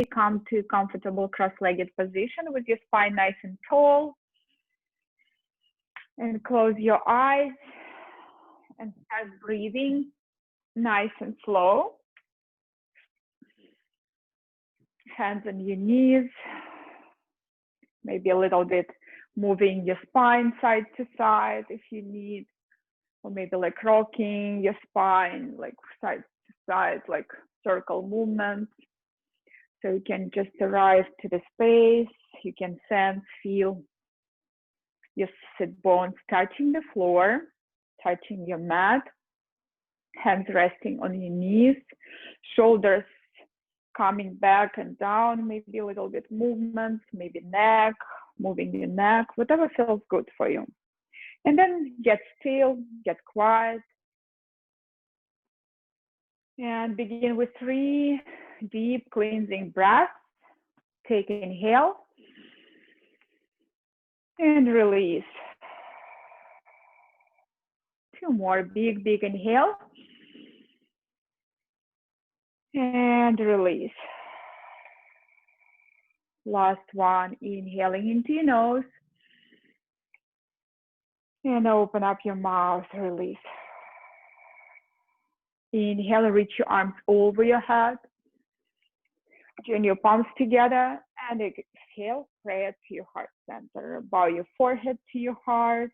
come to comfortable cross-legged position with your spine nice and tall. And close your eyes and start breathing nice and slow. Hands on your knees, maybe a little bit moving your spine side to side if you need, or maybe like rocking your spine like side to side, like circle movements. So you can just arrive to the space, you can sense, feel your sit bones touching the floor, touching your mat, hands resting on your knees, shoulders coming back and down, maybe a little bit movement, maybe neck, moving your neck, whatever feels good for you. And then get still, get quiet, and begin with 3 deep cleansing breaths. Take an inhale and release. 2 more big inhale and release. Last one, inhaling into your nose and open up your mouth, release. Inhale, reach your arms over your head. Join your palms together and exhale, pray to your heart center. Bow your forehead to your heart.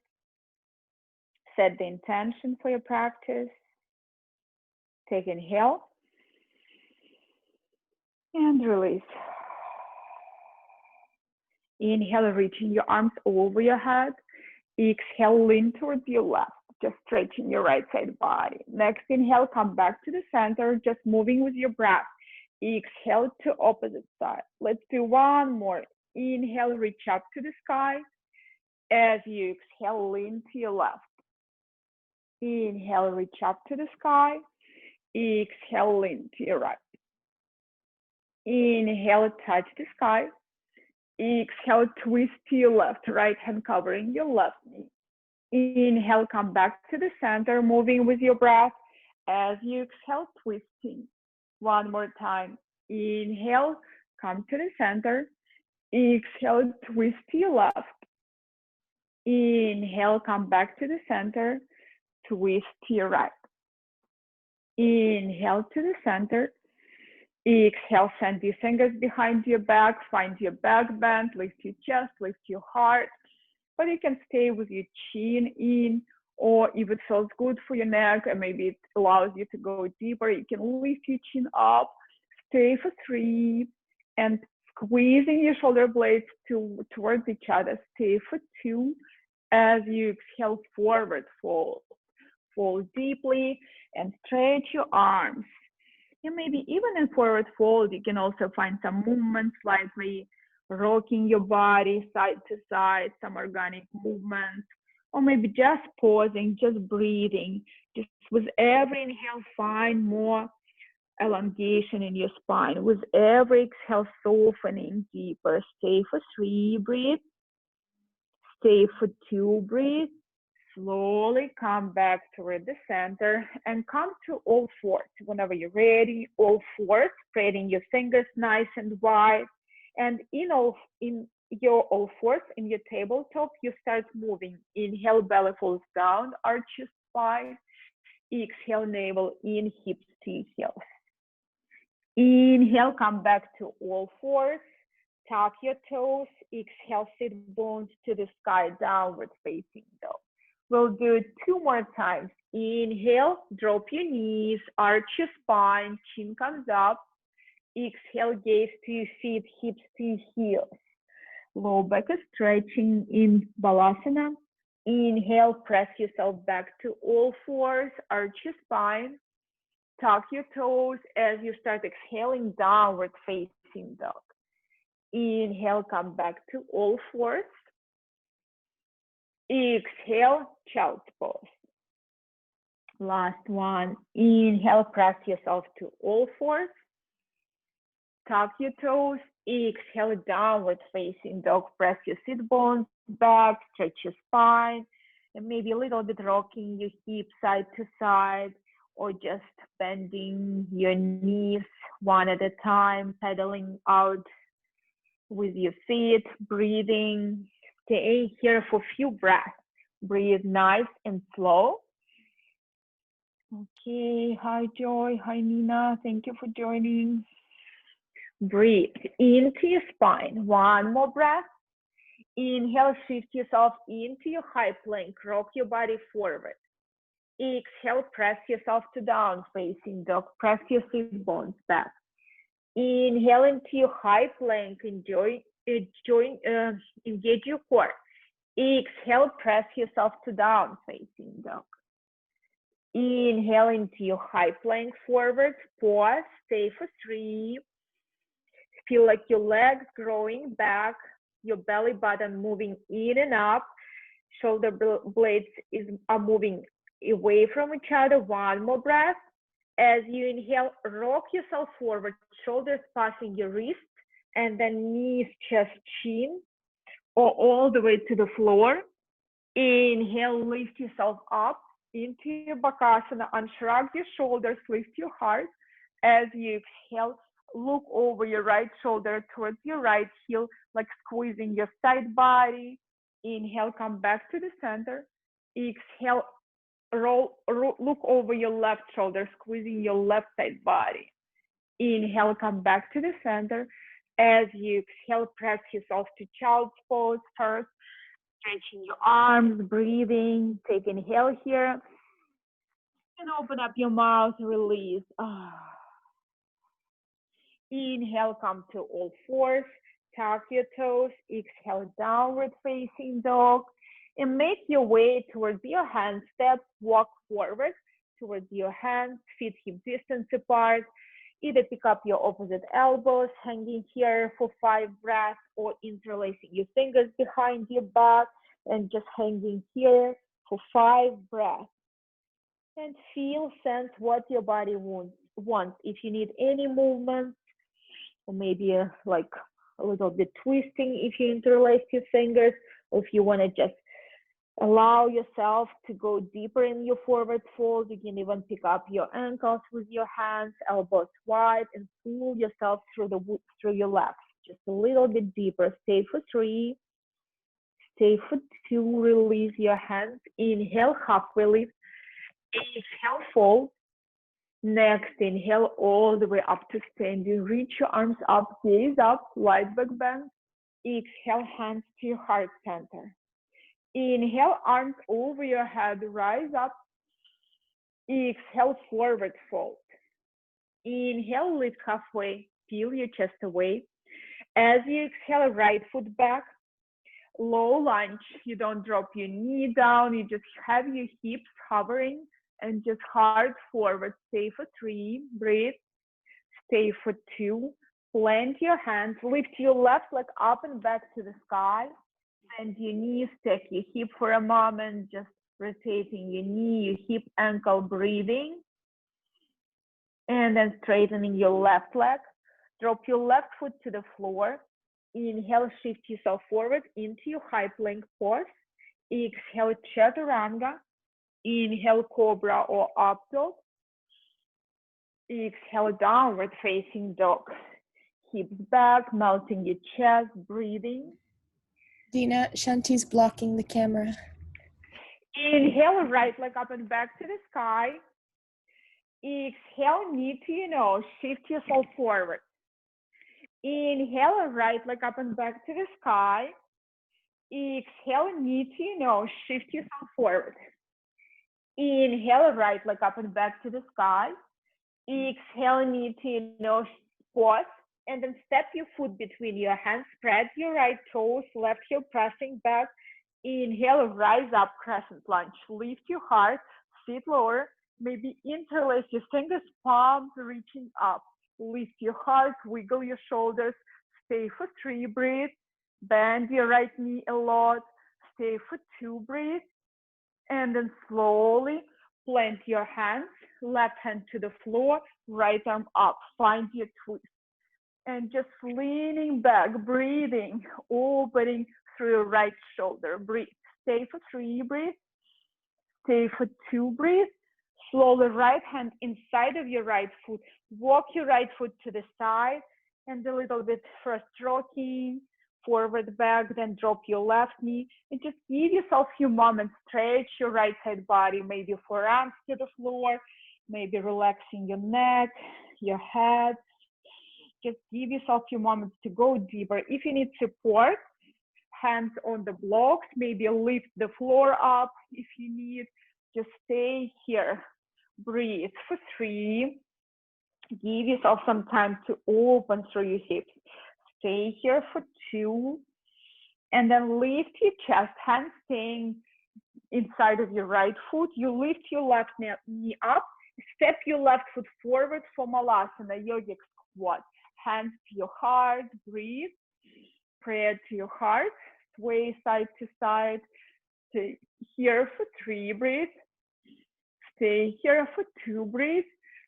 Set the intention for your practice. Take an inhale and release. Inhale, reaching your arms over your head. Exhale, lean towards your left, just stretching your right side body. Next inhale, come back to the center, just moving with your breath. Exhale to opposite side. Let's do 1 more. Inhale, reach up to the sky. As you exhale, lean to your left. Inhale, reach up to the sky. Exhale, lean to your right. Inhale, touch the sky. Exhale, twist to your left, right hand covering your left knee. Inhale, come back to the center, moving with your breath. As you exhale, twisting. 1 more time. Inhale, come to the center. Exhale, twist to your left. Inhale, come back to the center. Twist to your right. Inhale to the center. Exhale, send your fingers behind your back. Find your back bend. Lift your chest, lift your heart. But you can stay with your chin in, or if it feels good for your neck and maybe it allows you to go deeper, you can lift your chin up. Stay for 3 and squeezing your shoulder blades towards each other. Stay for 2. As you exhale, forward fold. Fold deeply and stretch your arms. And maybe even in forward fold, you can also find some movement, slightly rocking your body side to side, some organic movements, or maybe just pausing, just breathing. Just with every inhale, find more elongation in your spine. With every exhale, softening deeper. Stay for 3, breathe. Stay for 2, breathe. Slowly come back toward the center and come to all fours. Whenever you're ready, all fours, spreading your fingers nice and wide. And in your all fours, in your tabletop, you start moving. Inhale, belly falls down, arch your spine. Exhale, navel in, hips to heels. Inhale, come back to all fours. Tuck your toes. Exhale, sit bones to the sky, downward facing dog. We'll do it 2 more times. Inhale, drop your knees, arch your spine, chin comes up. Exhale, gaze to your feet, hips to your heels. Low back is stretching in Balasana. Inhale, press yourself back to all fours, arch your spine. Tuck your toes as you start exhaling, downward facing dog. Inhale, come back to all fours. Exhale, child's pose. Last one. Inhale, press yourself to all fours. Tuck your toes. Exhale, downward facing dog. Press your sit bones back, stretch your spine, and maybe a little bit rocking your hips side to side, or just bending your knees one at a time, pedaling out with your feet, breathing. Stay here for a few breaths. Breathe nice and slow. Okay, hi Joy, hi Nina, thank you for joining. Breathe into your spine. One more breath. Inhale, shift yourself into your high plank. Rock your body forward. Exhale, press yourself to down facing dog. Press your sit bones back. Inhale into your high plank. Engage your core. Exhale, press yourself to down facing dog. Inhale into your high plank forward. Pause. Stay for 3. Feel like your legs growing back, your belly button moving in and up, shoulder blades are moving away from each other. One more breath. As you inhale, rock yourself forward, shoulders passing your wrist, and then knees, chest, chin, or all the way to the floor. Inhale, lift yourself up into your Bakasana, unshrug your shoulders, lift your heart. As you exhale, look over your right shoulder towards your right heel, like squeezing your side body. Inhale, come back to the center. Exhale, look over your left shoulder, squeezing your left side body. Inhale, come back to the center. As you exhale, press yourself to child's pose first. Stretching your arms, breathing. Take an inhale here. And open up your mouth, release. Inhale, come to all fours. Tuck your toes. Exhale, downward facing dog. And make your way towards your hand steps. Walk forward towards your hands, feet hip distance apart. Either pick up your opposite elbows, hanging here for 5 breaths, or interlacing your fingers behind your back and just hanging here for 5 breaths. And feel, sense what your body wants. If you need any movement, or maybe like a little bit twisting if you interlace your fingers, or if you want to just allow yourself to go deeper in your forward fold, you can even pick up your ankles with your hands, elbows wide, and pull yourself through your legs just a little bit deeper. Stay for 3. Stay for 2. Release your hands. Inhale, halfway lift. Exhale, fold. Next, inhale all the way up to standing. Reach your arms up, gaze up, wide back bend. Exhale, hands to your heart center. Inhale, arms over your head, rise up. Exhale, forward fold. Inhale, lift halfway, peel your chest away. As you exhale, right foot back, low lunge. You don't drop your knee down, you just have your hips hovering and just heart forward. Stay for 3, breathe. Stay for 2, plant your hands, lift your left leg up and back to the sky. Bend your knees, take your hip for a moment, just rotating your knee, your hip, ankle, breathing. And then straightening your left leg. Drop your left foot to the floor. Inhale, shift yourself forward into your high plank pose. Exhale, chaturanga. Inhale, cobra or up dog. Exhale, downward facing dog. Hips back, melting your chest, breathing. Dina, Shanti's blocking the camera. Inhale, right leg up and back to the sky. Exhale, knee to your nose, shift yourself forward. Inhale, right leg up and back to the sky. Exhale, knee to your nose, shift yourself forward. Inhale, right leg up and back to the sky. Exhale, knee to your nose, pause, and then step your foot between your hands, spread your right toes, left heel pressing back. Inhale, rise up, crescent lunge. Lift your heart, sit lower, maybe interlace your fingers, palms reaching up. Lift your heart, wiggle your shoulders. Stay for 3, breathe. Bend your right knee a lot. Stay for 2, breathe. And then slowly plant your hands, left hand to the floor, right arm up. Find your twist. And just leaning back, breathing, opening through your right shoulder. Breathe. Stay for 3, breathe. Stay for 2, breathe. Slowly, right hand inside of your right foot. Walk your right foot to the side and a little bit first rocking, forward, back, then drop your left knee. And just give yourself a few moments. Stretch your right side body, maybe forearms to the floor, maybe relaxing your neck, your head. Just give yourself a few moments to go deeper. If you need support, hands on the blocks, maybe lift the floor up if you need. Just stay here. Breathe for 3. Give yourself some time to open through your hips. Stay here for 2. And then lift your chest, hands staying inside of your right foot. You lift your left knee up. Step your left foot forward for Malasana, yogic squat. Hands to your heart. Breathe. Prayer to your heart. Sway side to side. Stay here for 3. Breathe. Stay here for 2. Breathe.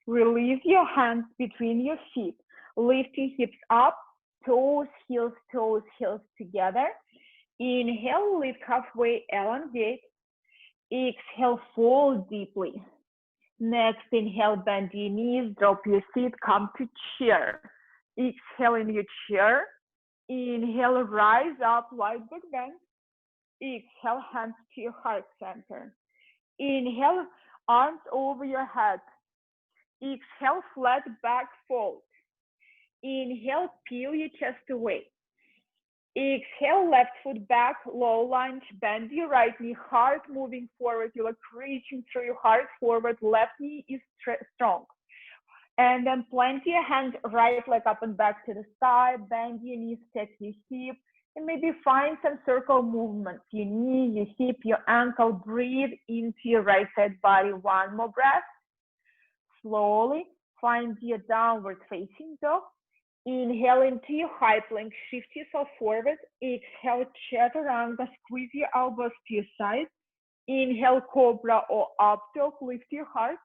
Release your hands between your feet. Lift your hips up. Toes, heels together. Inhale, lift halfway, elongate. Exhale, fold deeply. Next, inhale, bend your knees, drop your feet, come to chair. Exhale in your chair. Inhale, rise up, light back bend. Exhale, hands to your heart center. Inhale, arms over your head. Exhale, flat back fold. Inhale, peel your chest away. Exhale, left foot back, low lunge, bend your right knee, heart moving forward. You're like reaching through your heart forward, left knee is strong. And then plant your hands, right leg up and back to the side, bend your knees, step your hip, and maybe find some circle movements. Your knee, your hip, your ankle, breathe into your right side body. One more breath. Slowly find your downward facing dog. Inhale into your high plank, shift yourself forward. Exhale, chaturanga, squeeze your elbows to your side. Inhale, cobra or up dog, lift your heart.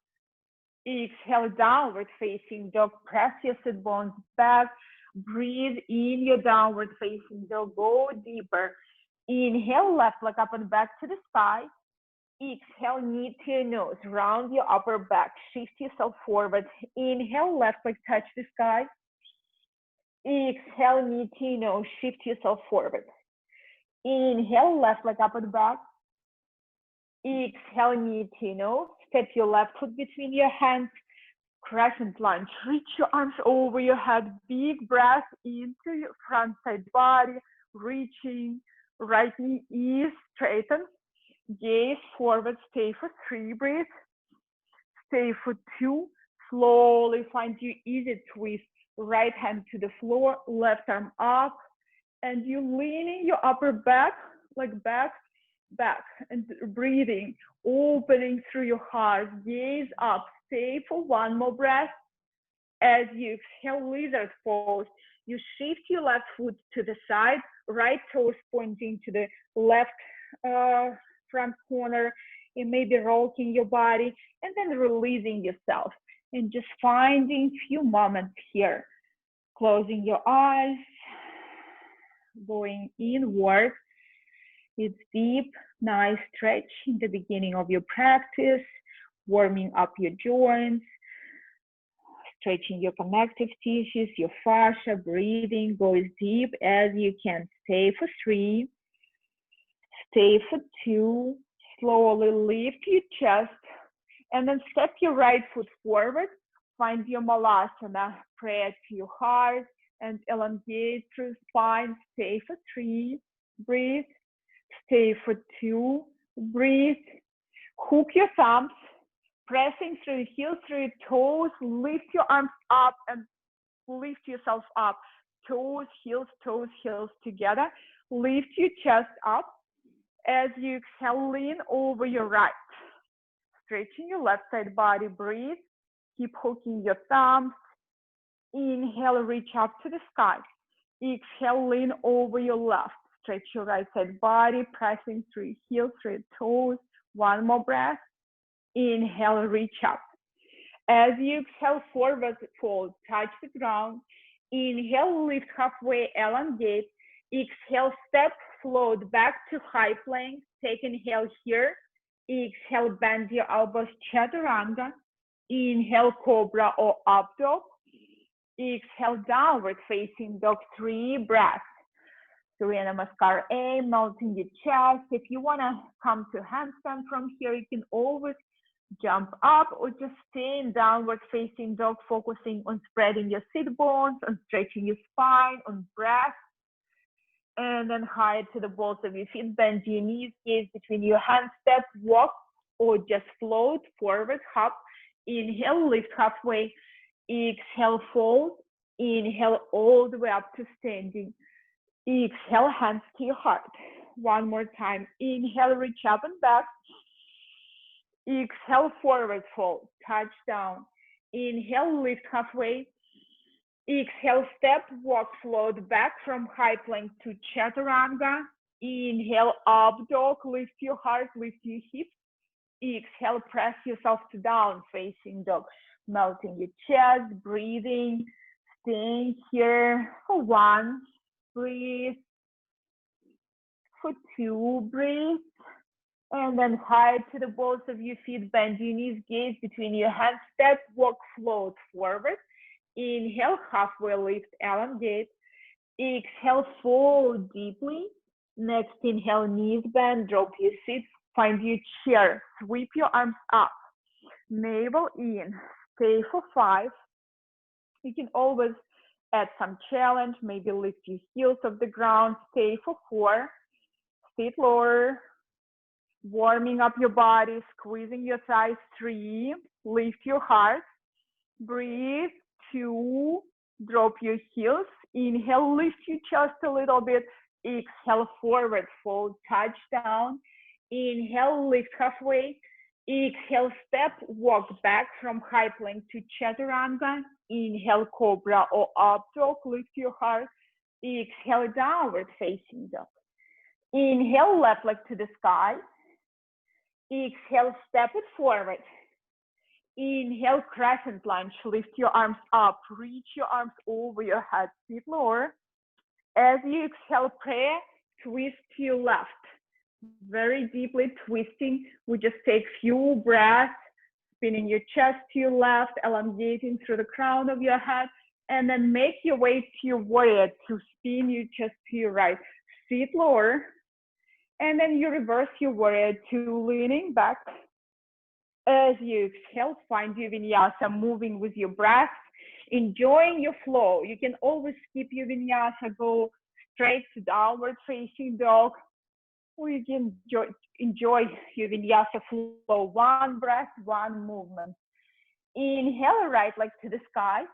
Exhale, downward facing dog, press your sit bones back. Breathe in your downward facing dog, go deeper. Inhale, left leg up and back to the sky. Exhale, knee to your nose, round your upper back, shift yourself forward. Inhale, left leg touch the sky. Exhale, knee to your nose, shift yourself forward. Inhale, left leg up and back. Exhale, knee to your nose, step your left foot between your hands. Crescent lunge, reach your arms over your head, big breath into your front side body, reaching, right knee is straightened. Gaze forward, stay for 3, breathe. Stay for 2, slowly find your easy twist. Right hand to the floor, left arm up, and you leaning your upper back, like back, and breathing, opening through your heart, gaze up, stay for 1 more breath. As you exhale, lizard pose, you shift your left foot to the side, right toes pointing to the left front corner, and maybe rocking your body, and then releasing yourself. And just finding a few moments here. Closing your eyes, going inward. It's deep, nice stretch in the beginning of your practice, warming up your joints, stretching your connective tissues, your fascia, breathing, go as deep as you can. Stay for 3, stay for 2, slowly lift your chest, and then step your right foot forward, find your Malasana, prayer to your heart, and elongate through spine. Stay for 3, breathe, stay for 2, breathe, hook your thumbs, pressing through your heels, through your toes, lift your arms up and lift yourself up. Toes, heels together. Lift your chest up. As you exhale, lean over your right. Stretching your left side body, breathe. Keep hooking your thumbs. Inhale, reach up to the sky. Exhale, lean over your left. Stretch your right side body, pressing through your heels, through your toes. 1 more breath. Inhale, reach up. As you exhale, forward fold, touch the ground. Inhale, lift halfway, elongate. Exhale, step, float back to high plank. Take inhale here. Exhale, bend your elbows, chaturanga. Inhale, cobra or up dog. Exhale, downward facing dog, 3 breaths. Surya Namaskar A, melting your chest. If you want to come to handstand from here, you can always jump up or just stay in downward facing dog, focusing on spreading your sit bones, on stretching your spine, on breath. And then high to the balls of your feet, bend your knees, gaze between your hands, step, walk, or just float forward, hop. Inhale, lift halfway. Exhale, fold. Inhale, all the way up to standing. Exhale, hands to your heart. One more time. Inhale, reach up and back. Exhale, forward fold, touch down. Inhale, lift halfway. Exhale, step, walk, float back from high plank to chaturanga. Inhale, up dog, lift your heart, lift your hips. Exhale, press yourself to down facing dog. Melting your chest, breathing, staying here for 1, breathe, for 2, breathe, and then high to the balls of your feet, bend your knees, gaze between your hands, step, walk, float forward. Inhale, halfway lift, elongate. Exhale, fold deeply. Next inhale, knees bend, drop your seat, find your chair, sweep your arms up, navel in, stay for 5. You can always add some challenge, maybe lift your heels off the ground, stay for 4, sit lower, warming up your body, squeezing your thighs, 3, lift your heart, breathe, 2, drop your heels, inhale, lift your chest a little bit, exhale, forward fold, touch down, inhale, lift halfway, exhale, step, walk back from high plank to chaturanga, inhale, cobra or up dog, lift your heart, exhale, downward facing dog. Inhale, left leg to the sky, exhale, step it forward. Inhale, crescent lunge, lift your arms up, reach your arms over your head, sit lower. As you exhale, prayer, twist to your left. Very deeply twisting. We just take few breaths, spinning your chest to your left, elongating through the crown of your head, and then make your way to your warrior to spin your chest to your right. Sit lower, and then you reverse your warrior to leaning back. As you exhale, find your vinyasa, moving with your breath, enjoying your flow. You can always skip your vinyasa, go straight to downward facing dog, or you can enjoy your vinyasa flow. 1 breath, 1 movement. Inhale, right leg to the sky.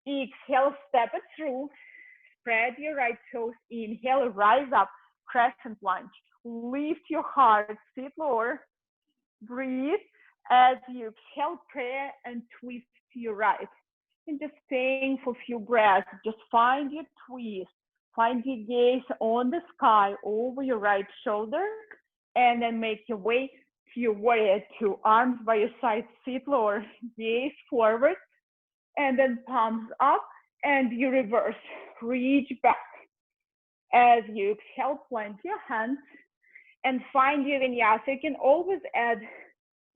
Exhale, step it through. Spread your right toes. Inhale, rise up, crescent lunge. Lift your heart, sit lower. Breathe. As you exhale, prayer and twist to your right. And just staying for a few breaths. Just find your twist. Find your gaze on the sky over your right shoulder. And then make your way to your warrior 2. Arms by your side, sit lower. Gaze forward. And then palms up. And you reverse. Reach back. As you exhale, plant your hands. And find your vinyasa. You can always add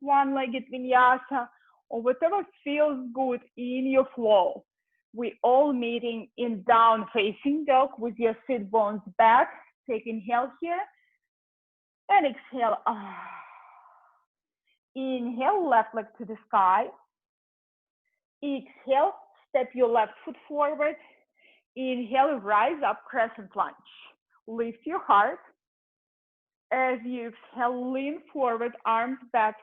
one-legged vinyasa or whatever feels good in your flow. We all meeting in down facing dog with your sit bones back. Take inhale here and exhale. Inhale, left leg to the sky. Exhale, step your left foot forward. Inhale, rise up, crescent lunge. Lift your heart. As you exhale, lean forward, arms back.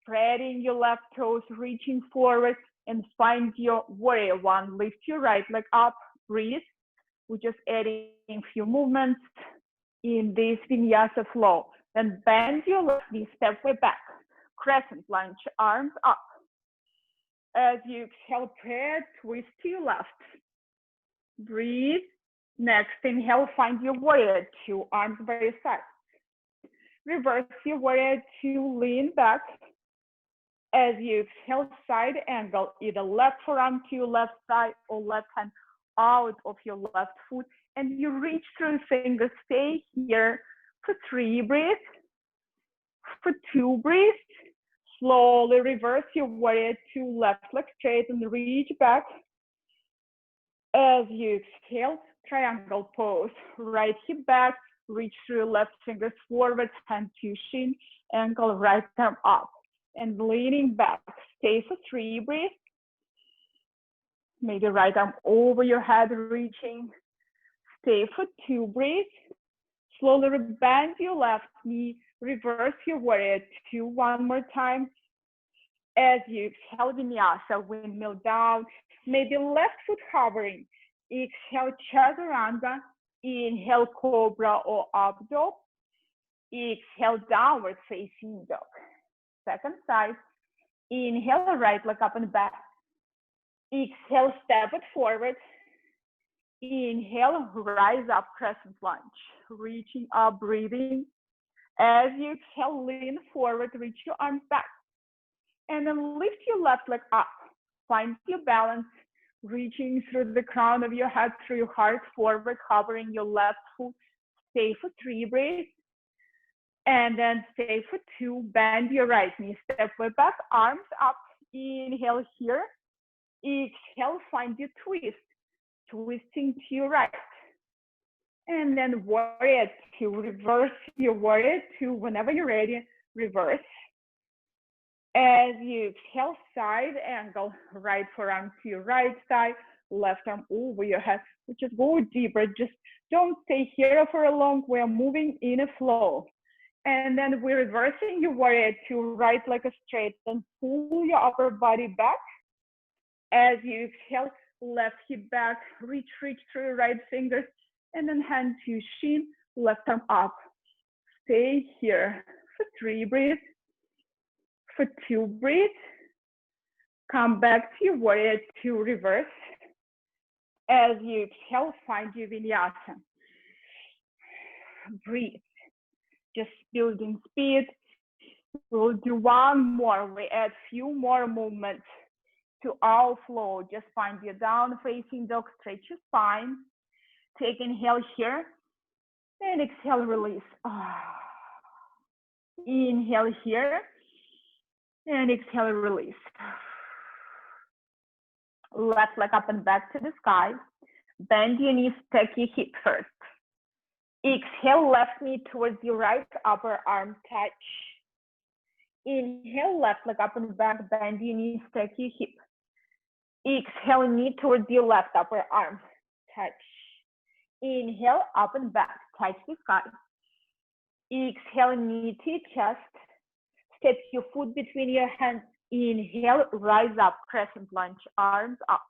Spreading your left toes, reaching forward, and find your warrior 1. Lift your right leg up, breathe. We're just adding a few movements in this vinyasa flow. Then bend your left knee, step way back. Crescent lunge, arms up. As you exhale, prayer, twist to your left. Breathe. Next inhale, find your warrior 2, arms by your side. Reverse your warrior 2, lean back. As you exhale, side angle, either left forearm to your left side or left hand out of your left foot, and you reach through fingers. Stay here for 3, breathe, for 2, breathe. Slowly reverse your warrior 2, left leg straight and reach back. As you exhale, triangle pose. Right hip back, reach through left fingers forward, hand to shin, ankle, right arm up. And leaning back, stay for 3, breathe. Maybe right arm over your head, reaching. Stay for 2, breathe. Slowly bend your left knee, reverse your warrior 2 one more time. As you exhale, vinyasa, windmill down, maybe left foot hovering. Exhale, chaturanga. Inhale, cobra or up dog. Exhale, downward facing dog. Second side. Inhale, right leg up and back. Exhale, step it forward. Inhale, rise up, crescent lunge. Reaching up, breathing. As you exhale, lean forward, reach your arms back. And then lift your left leg up. Find your balance, reaching through the crown of your head, through your heart, forward, hovering your left foot. Stay for 3, breathe. And then stay for 2, bend your right knee, step way back, arms up. Inhale here. Exhale, find your twist, twisting to your right. And then warrior 2, reverse your warrior 2 whenever you're ready, reverse. As you exhale, side angle, right forearm to your right side, left arm over your head. Just go deeper, just don't stay here for a long, we're moving in a flow. And then we're reversing your warrior 2, right leg straight, and pull your upper body back. As you exhale, left hip back, reach through your right fingers, and then hand to shin, left arm up. Stay here for 3, breathe. For 2, breathe. Come back to your warrior 2, reverse. As you exhale, find your vinyasa. Breathe. Just building speed. We'll do one more. We add few more movements to our flow. Just find your down facing dog, stretch your spine. Take inhale here. And exhale, release. Inhale here. And exhale, release. Left leg up and back to the sky. Bend your knees, stack your hip first. Exhale, left knee towards your right upper arm, touch. Inhale, left leg up and back, bend your knees, stack your hip. Exhale, knee towards your left upper arm, touch. Inhale, up and back, touch the sky. Exhale, knee to your chest. Step your foot between your hands. Inhale, rise up, crescent lunge, arms up.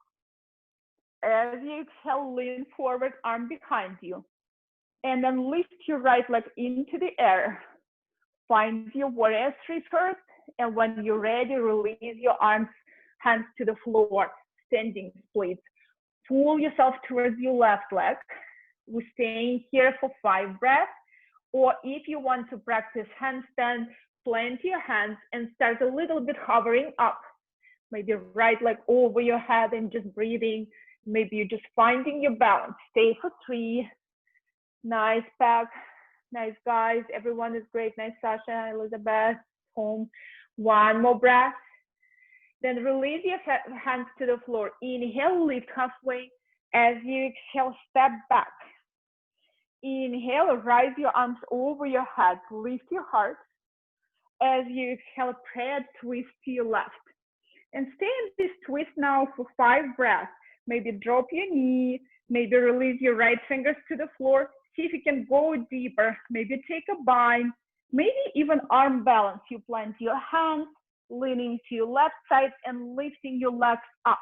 As you exhale, lean forward, arm behind you. And then lift your right leg into the air. Find your warrior 3 first. And when you're ready, release your arms, hands to the floor, standing split. Pull yourself towards your left leg. We're staying here for 5 breaths. Or if you want to practice handstand, plant your hands and start a little bit hovering up. Maybe right leg over your head and just breathing. Maybe you're just finding your balance. Stay for 3. Nice back. Nice guys. Everyone is great. Nice Sasha, Elizabeth, home. One more breath. Then release your hands to the floor. Inhale, lift halfway. As you exhale, step back. Inhale, rise your arms over your head. Lift your heart. As you exhale, prayer twist to your left. And stay in this twist now for 5 breaths. Maybe drop your knee. Maybe release your right fingers to the floor. See if you can go deeper. Maybe take a bind. Maybe even arm balance. You plant your hands, leaning to your left side and lifting your legs up.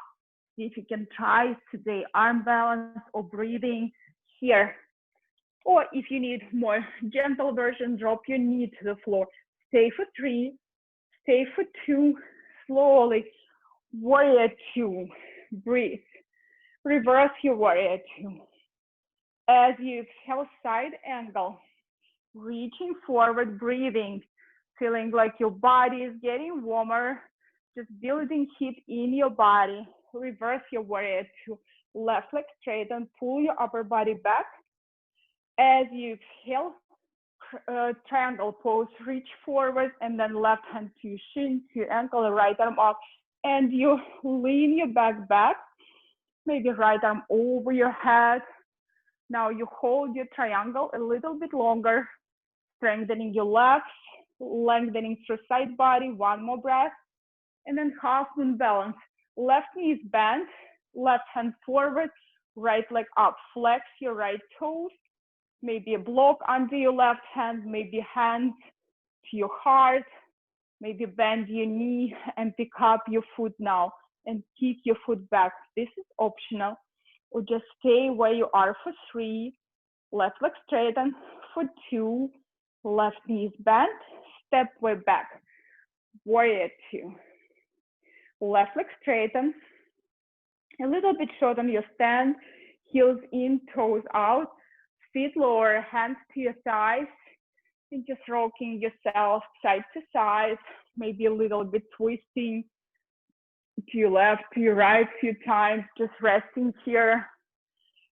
See if you can try today arm balance or breathing here. Or if you need more gentle version, drop your knee to the floor. Stay for 3, stay for 2, slowly. Warrior 2, breathe. Reverse your warrior 2. As you exhale, side angle, reaching forward, breathing, feeling like your body is getting warmer, just building heat in your body. Reverse your warrior 2, left leg straight and pull your upper body back. As you exhale, triangle pose, reach forward, and then left hand to your shin, to your ankle, right arm up, and you lean your back, maybe right arm over your head. Now you hold your triangle a little bit longer, strengthening your legs, lengthening through side body, one more breath, and then half moon balance. Left knee is bent, left hand forward, right leg up, flex your right toes, maybe a block under your left hand, maybe hands to your heart, maybe bend your knee and pick up your foot now and kick your foot back. This is optional. Or just stay where you are for 3, left leg straighten, for 2, left knee is bent, step way back, warrior 2. Left leg straighten, a little bit shorten your stand, heels in, toes out, feet lower, hands to your thighs, and just rocking yourself side to side, maybe a little bit twisting to your left, to your right a few times, just resting here.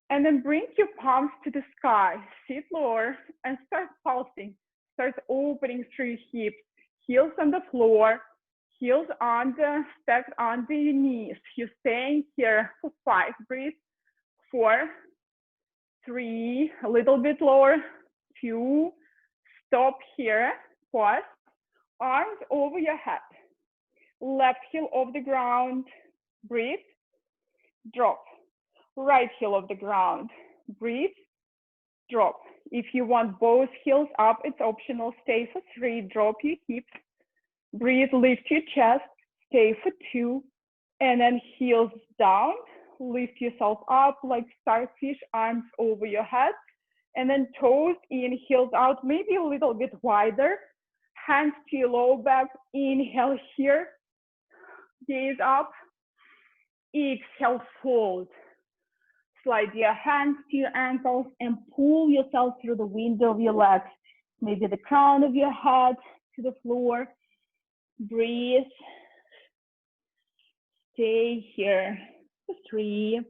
And then bring your palms to the sky, sit lower, and start pulsing. Start opening through your hips, heels on the floor, heels under, stacked under your knees. You're staying here for 5, breathe, 4, 3, a little bit lower, 2, stop here, pause, arms over your head, left heel off the ground, breathe, drop, right heel off the ground, breathe, drop. If you want both heels up, it's optional, stay for 3, drop your hips, breathe, lift your chest, stay for 2, and then heels down, lift yourself up like starfish, arms over your head, and then toes in, heels out, maybe a little bit wider, hands to your low back, inhale here, gaze up, exhale, fold. Slide your hands to your ankles and pull yourself through the window of your legs, maybe the crown of your head to the floor. Breathe, stay here for 3,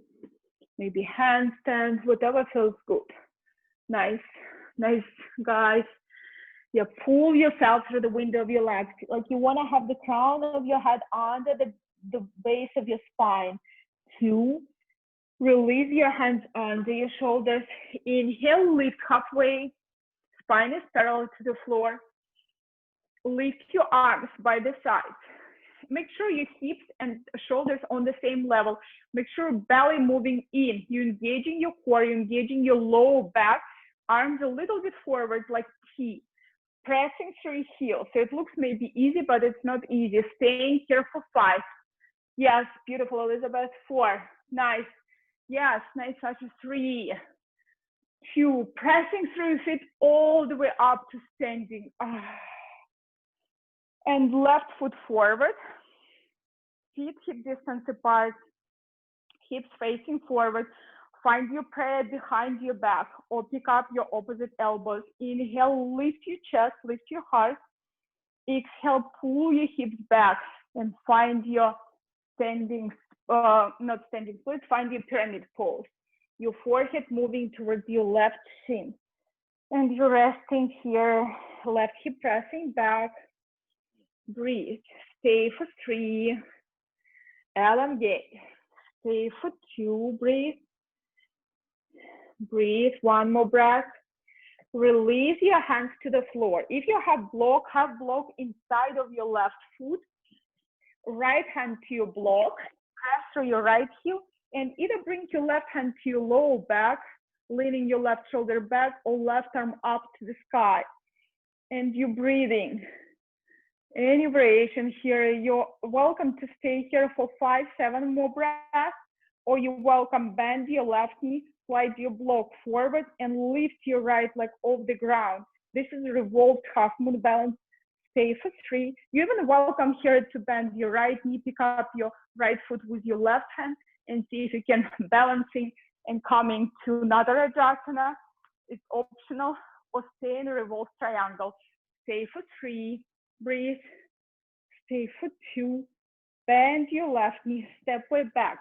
maybe handstands, whatever feels good. Nice, nice, guys. Yeah, pull yourself through the window of your legs. Like you want to have the crown of your head under the base of your spine. 2, release your hands under your shoulders. Inhale, lift halfway. Spine is parallel to the floor. Lift your arms by the sides. Make sure your hips and shoulders on the same level. Make sure belly moving in. You're engaging your core, you're engaging your low back. Arms a little bit forward like T. Pressing through your heels. So it looks maybe easy, but it's not easy. Staying here for 5. Yes, beautiful, Elizabeth. 4. Nice. Yes, nice, Sasha. 3, 2. Pressing through your feet all the way up to standing. And left foot forward. Feet hip distance apart. Hips facing forward. Find your prayer behind your back or pick up your opposite elbows. Inhale, lift your chest, lift your heart. Exhale, pull your hips back and find your standing, not standing split, find your pyramid pose. Your forehead moving towards your left shin. And you're resting here, left hip pressing back. Breathe, stay for 3, elongate, stay for 2, breathe. Breathe, 1 more breath. Release your hands to the floor. If you have block inside of your left foot, right hand to your block, press through your right heel, and either bring your left hand to your low back, leaning your left shoulder back, or left arm up to the sky. And you're breathing. Any variation here, you're welcome to stay here for 5, 7 more breaths, or you're welcome, bend your left knee, slide your block forward, and lift your right leg off the ground. This is a revolved half moon balance. Stay for 3. You're even welcome here to bend your right knee, pick up your right foot with your left hand, and see if you can balancing and coming to another Adasana. It's optional, or stay in a revolved triangle. Stay for 3. Breathe, stay for 2, bend your left knee, step way back,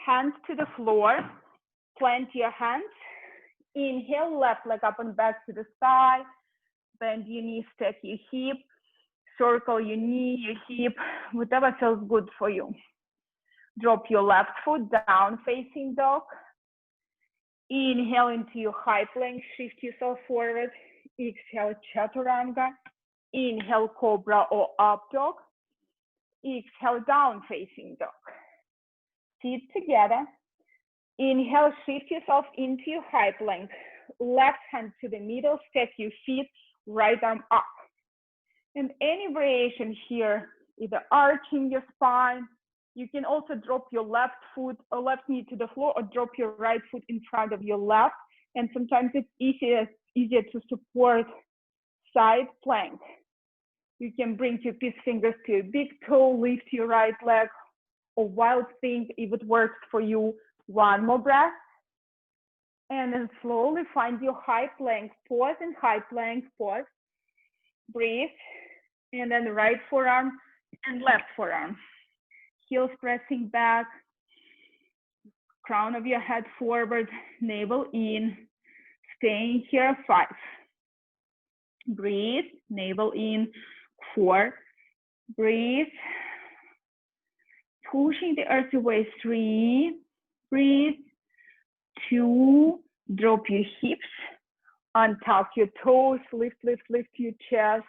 hands to the floor, plant your hands, inhale, left leg up and back to the sky, bend your knee, stack your hip, circle your knee, your hip, whatever feels good for you. Drop your left foot down, facing dog. Inhale into your high plank, shift yourself forward. Exhale, chaturanga. Inhale, cobra or up dog. Exhale, down facing dog. Sit together. Inhale, shift yourself into your high plank. Left hand to the middle, stack your feet, right arm up. And any variation here, either arching your spine, you can also drop your left foot or left knee to the floor or drop your right foot in front of your left. And sometimes it's easier to support side plank. You can bring your peace fingers to your big toe, lift your right leg, or wild thing if it works for you. One more breath. And then slowly find your high plank. Pause in high plank, pause. Breathe. And then right forearm and left forearm. Heels pressing back. Crown of your head forward, navel in. Staying here, 5. Breathe, navel in, 4. Breathe. Pushing the earth away, 3. Breathe. 2. Drop your hips. Untuck your toes, lift, lift, lift your chest.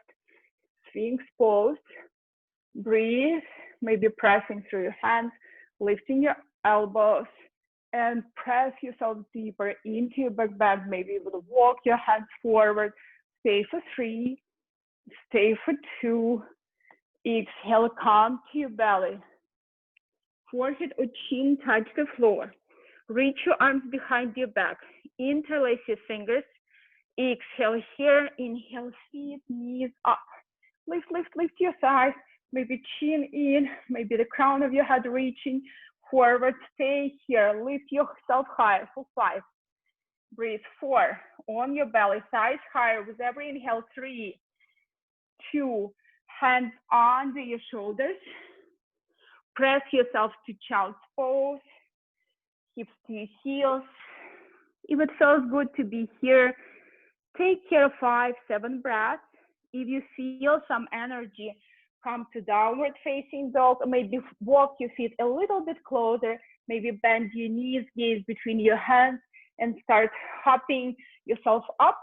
Sphinx pose. Breathe, maybe pressing through your hands, lifting your elbows, and press yourself deeper into your back bend. Maybe you would walk your hands forward. Stay for 3, stay for 2. Exhale, come to your belly. Forehead or chin touch the floor. Reach your arms behind your back. Interlace your fingers. Exhale here, inhale, feet, knees up. Lift, lift, lift your thighs. Maybe chin in, maybe the crown of your head reaching forward. Stay here, lift yourself higher for 5. Breathe, 4. On your belly, thighs higher with every inhale. 3, 2. Hands under your shoulders. Press yourself to child's pose. Hips to your heels. If it feels good to be here, take care of 5, 7 breaths. If you feel some energy, come to downward facing dog. Maybe walk your feet a little bit closer. Maybe bend your knees, gaze between your hands, and start hopping yourself up,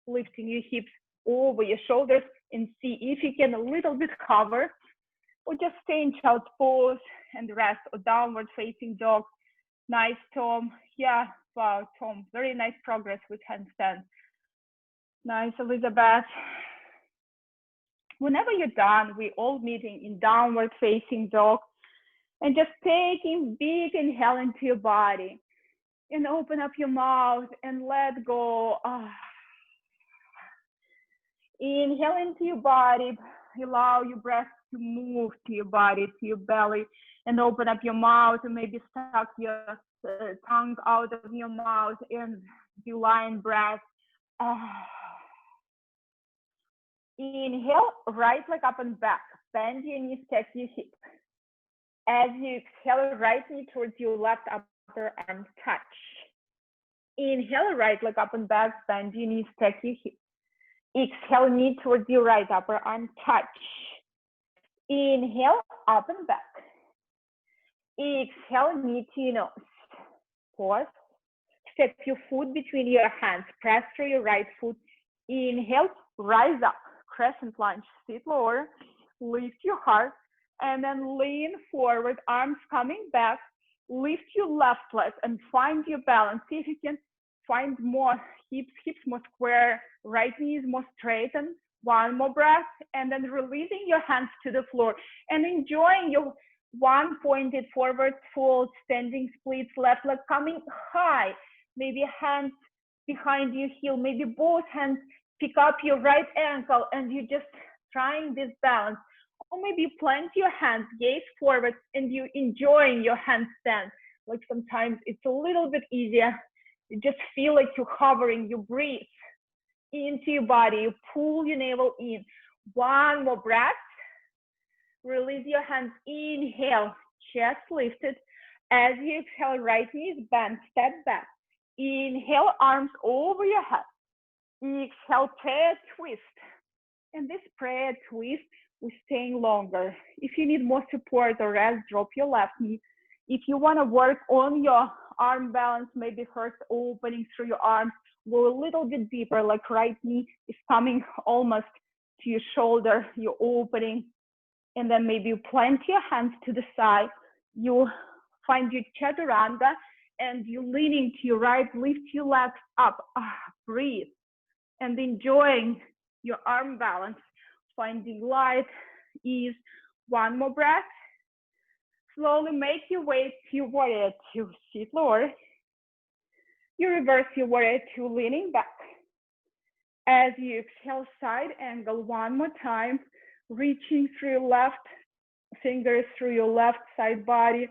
lifting your hips over your shoulders, and see if you can a little bit hover, or just stay in child's pose and rest, or downward facing dog. Nice, Tom. Yeah, wow, Tom. Very nice progress with handstand. Nice, Elizabeth. Whenever you're done, we all meeting in downward facing dog, and just taking big inhale into your body and open up your mouth and let go. Inhale into your body, allow your breath to move to your body, to your belly, and open up your mouth and maybe stuck your tongue out of your mouth and do lion breath. Inhale, right leg up and back. Bend your knees, stack your hips. As you exhale, right knee towards your left upper arm touch. Inhale, right leg up and back. Bend your knees, stack your hips. Exhale, knee towards your right upper arm touch. Inhale, up and back. Exhale, knee to your nose. Pause. Step your foot between your hands. Press through your right foot. Inhale, rise up. Crescent lunge, sit lower, lift your heart, and then lean forward, arms coming back. Lift your left leg and find your balance. See if you can find more hips more square, right knees more straightened. 1 more breath, and then releasing your hands to the floor and enjoying your 1 pointed forward fold, standing splits, left leg coming high. Maybe hands behind your heel, maybe both hands pick up your right ankle, and you're just trying this balance. Or maybe plant your hands, gaze forward, and you're enjoying your handstand. Like sometimes it's a little bit easier. You just feel like you're hovering, you breathe into your body, you pull your navel in. 1 more breath. Release your hands, inhale, chest lifted. As you exhale, right knee is bent, step back. Inhale, arms over your head. Exhale, prayer twist. And this prayer twist, we're staying longer. If you need more support or rest, drop your left knee. If you want to work on your arm balance, maybe first opening through your arms, go a little bit deeper, like right knee is coming almost to your shoulder, you're opening, and then maybe you plant your hands to the side, you find your chaturanga, and you're leaning to your right, lift your legs up, breathe, and enjoying your arm balance, finding light, ease. One more breath. Slowly make your way to your warrior two, sit lower. You reverse your warrior two, leaning back. As you exhale, side angle one more time, reaching through your left fingers through your left side body,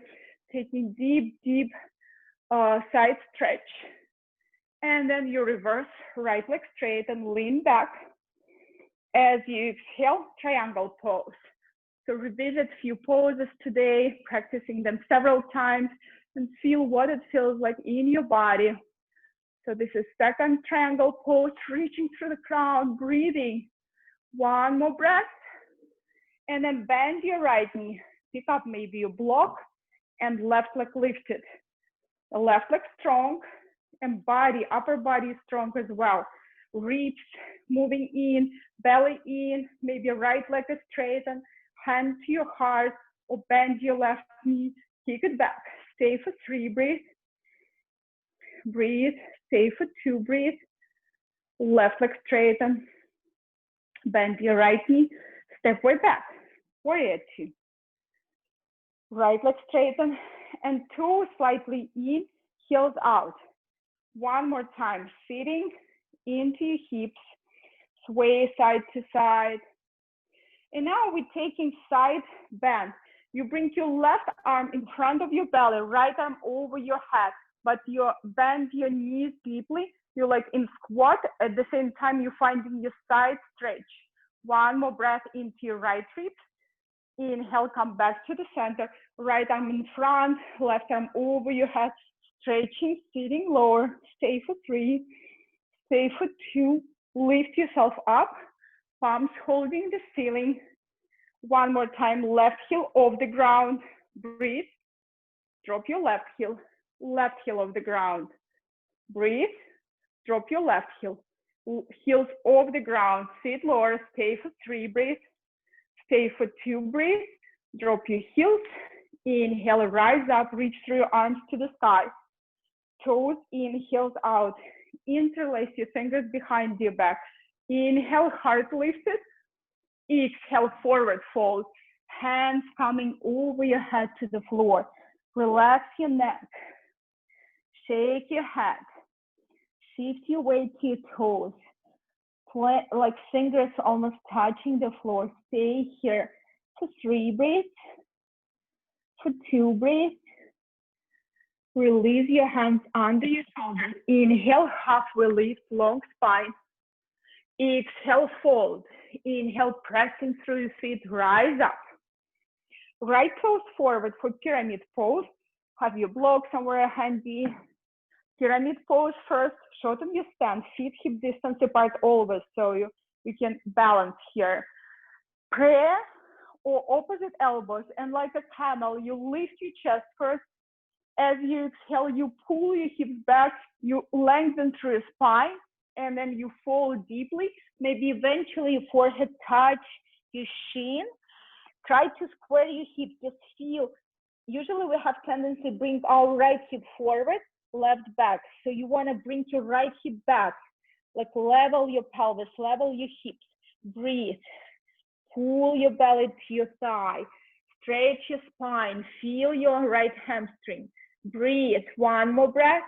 taking deep, deep side stretch. And then you reverse, right leg straight and lean back. As you exhale, triangle pose. So revisit a few poses today, practicing them several times, and feel what it feels like in your body. So this is second triangle pose, reaching through the crown, breathing. One more breath. And then bend your right knee. Pick up maybe your block and left leg lifted. The left leg strong and body, upper body is strong as well. Ribs moving in, belly in, maybe right leg is straightened, hand to your heart, or bend your left knee, kick it back. Stay for 3, breathe. Breathe, stay for 2, breathe. Left leg straighten, bend your right knee, step way back, warrior 2. Right leg straighten and toe slightly in, heels out. One more time, sitting into your hips, sway side to side. And now we're taking side bend. You bring your left arm in front of your belly, right arm over your head, but you bend your knees deeply. You're like in squat. At the same time, you're finding your side stretch. One more breath into your right ribs. Inhale, come back to the center. Right arm in front, left arm over your head, stretching, sitting lower. Stay for 3, stay for 2. Lift yourself up, palms holding the ceiling. One more time, left heel off the ground. Breathe. Drop your left heel off the ground. Breathe. Drop your left heel. Heels off the ground. Sit lower. Stay for 3, breathe. Stay for 2, breathe. Drop your heels. Inhale, rise up, reach through your arms to the sky. Toes in, heels out. Interlace your fingers behind your back. Inhale, heart lifted. Exhale, forward fold. Hands coming over your head to the floor. Relax your neck. Shake your head. Shift your weight to your toes. Like fingers almost touching the floor. Stay here for 3, breathe. For 2, breathe. Release your hands under your shoulders. Inhale, halfway lift, long spine. Exhale, fold. Inhale, pressing through your feet, rise up. Right toes forward for pyramid pose. Have your block somewhere handy. Pyramid pose first, shorten your stance, feet hip distance apart always, so you can balance here. Prayer or opposite elbows, and like a camel, you lift your chest first. As you exhale, you pull your hips back, you lengthen through your spine, and then you fall deeply. Maybe eventually your forehead touch your shin. Try to square your hips, just feel. Usually we have tendency to bring our right hip forward, left back. So you want to bring your right hip back, like level your pelvis, level your hips. Breathe. Pull your belly to your thigh. Stretch your spine. Feel your right hamstring. Breathe. One more breath.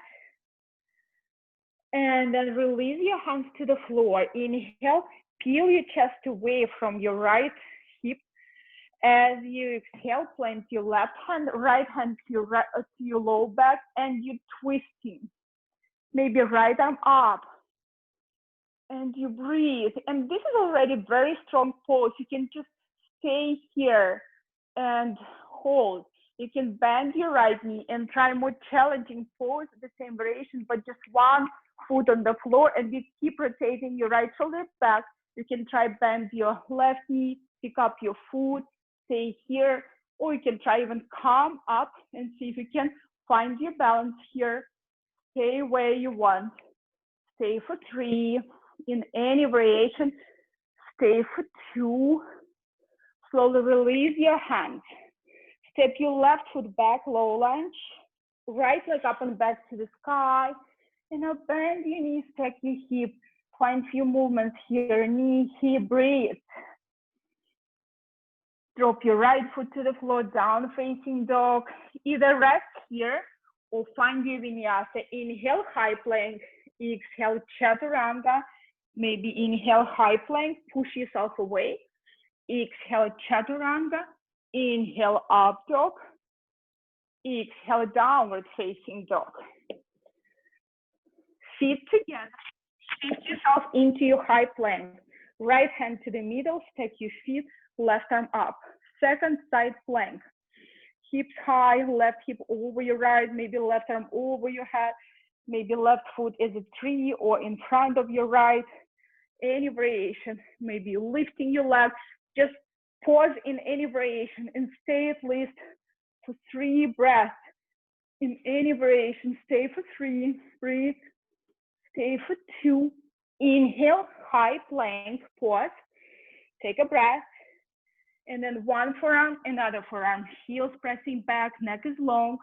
And then release your hands to the floor. Inhale. Peel your chest away from your right hip. As you exhale, plant your left hand, right hand to your low back, and you're twisting. Maybe right arm up. And you breathe. And this is already very strong pose. You can just stay here and hold. You can bend your right knee and try more challenging pose, the same variation, but just one foot on the floor, and you keep rotating your right shoulder back You can try bend your left knee, pick up your foot, stay here, or you can try even come up and see if you can find your balance here. Stay where you want. Stay for 3 in any variation. Stay for 2. Slowly release your hands. Step your left foot back, low lunge. Right leg up and back to the sky. And now bend your knees, stack your hip. Find few movements here, knee, hip, breathe. Drop your right foot to the floor, down facing dog. Either rest here or find your vinyasa. Inhale, high plank. Exhale, chaturanga. Maybe inhale, high plank, push yourself away. Exhale, chaturanga. Inhale, up dog. Exhale, downward facing dog. Feet together. Shift yourself into your high plank. Right hand to the middle, stack your feet, left arm up. Second side plank. Hips high, left hip over your right, maybe left arm over your head, maybe left foot is a tree or in front of your right. Any variation, maybe lifting your legs. Just pause in any variation and stay at least for 3 breaths. In any variation, stay for 3, breathe. Stay for 2. Inhale, high plank, pause. Take a breath. And then one forearm, another forearm. Heels pressing back, neck is long.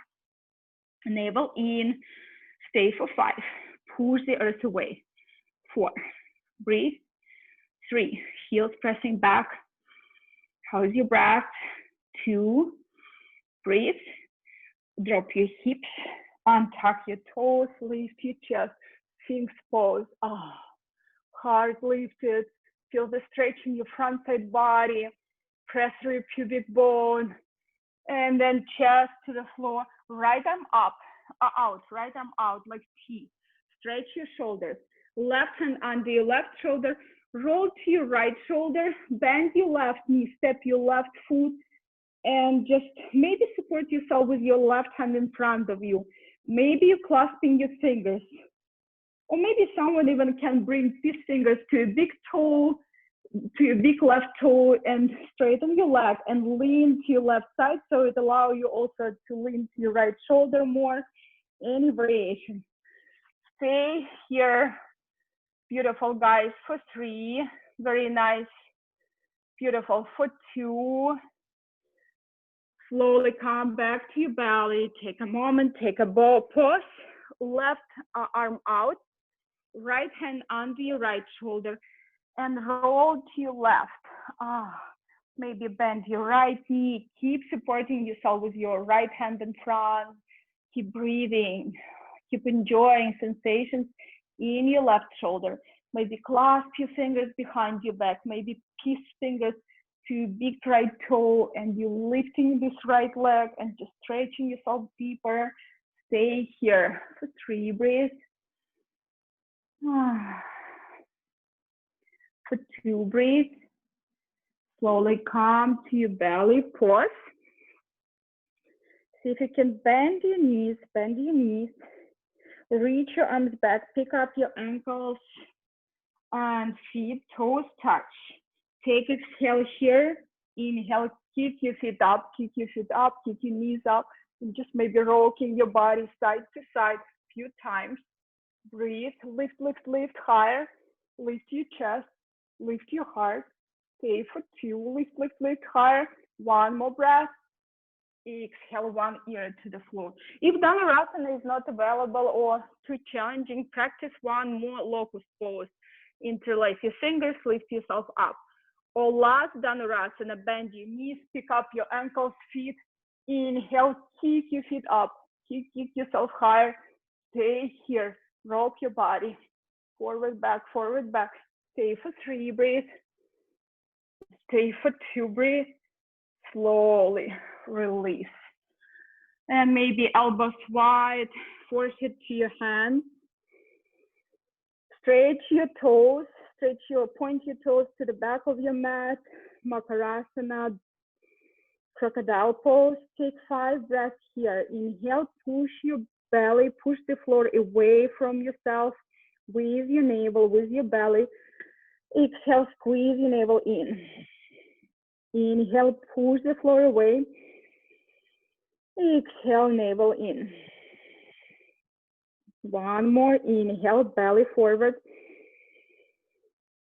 Navel in. Stay for 5. Push the earth away. 4. Breathe. 3. Heels pressing back. How's your breath? 2. Breathe. Drop your hips. Untuck your toes. Lift your chest. Sphinx pose. Oh, heart lifted. Feel the stretch in your front side body. Press through your pubic bone. And then chest to the floor. Right arm up, out. Right arm out like T. Stretch your shoulders. Left hand under your left shoulder. Roll to your right shoulder. Bend your left knee. Step your left foot. And just maybe support yourself with your left hand in front of you. Maybe you're clasping your fingers. Or maybe someone even can bring these fingers to a big toe, to your big left toe, and straighten your leg and lean to your left side. So it allows you also to lean to your right shoulder more. Any variation. Stay here. Beautiful, guys, for 3. Very nice. Beautiful for 2. Slowly come back to your belly. Take a moment, take a pause. Left arm out. Right hand under your right shoulder. And roll to your left. Maybe bend your right knee. Keep supporting yourself with your right hand in front. Keep breathing. Keep enjoying sensations in your left shoulder. Maybe clasp your fingers behind your back. Maybe kiss fingers to big right toe, and you lifting this right leg and just stretching yourself deeper. Stay here for 3 breaths. For 2 breaths. Slowly come to your belly, pause. See if you can bend your knees, Reach your arms back, pick up your ankles and feet, toes touch. Take exhale here, inhale, kick your feet up, kick your knees up, and just maybe rocking your body side to side a few times. Breathe, lift, lift, lift higher, lift your chest, lift your heart. Stay for 2, lift, lift, lift higher. 1 more breath. Exhale, 1 ear to the floor. If Dhanurasana is not available or too challenging, practice 1 more locust pose. Interlace your fingers, lift yourself up. Or last Dhanurasana, bend your knees, pick up your ankles, feet. Inhale, kick your feet up, kick yourself higher. Stay here, rock your body. Forward, back, forward, back. Stay for 3 breaths. Stay for 2 breaths. Slowly release. And maybe elbows wide, forehead to your hands. Stretch your toes, point your toes to the back of your mat. Makarasana, crocodile pose. Take 5 breaths here. Inhale, push your belly, push the floor away from yourself with your navel, with your belly. Exhale, squeeze your navel in. Inhale, push the floor away. Exhale, navel in. One more, inhale, belly forward.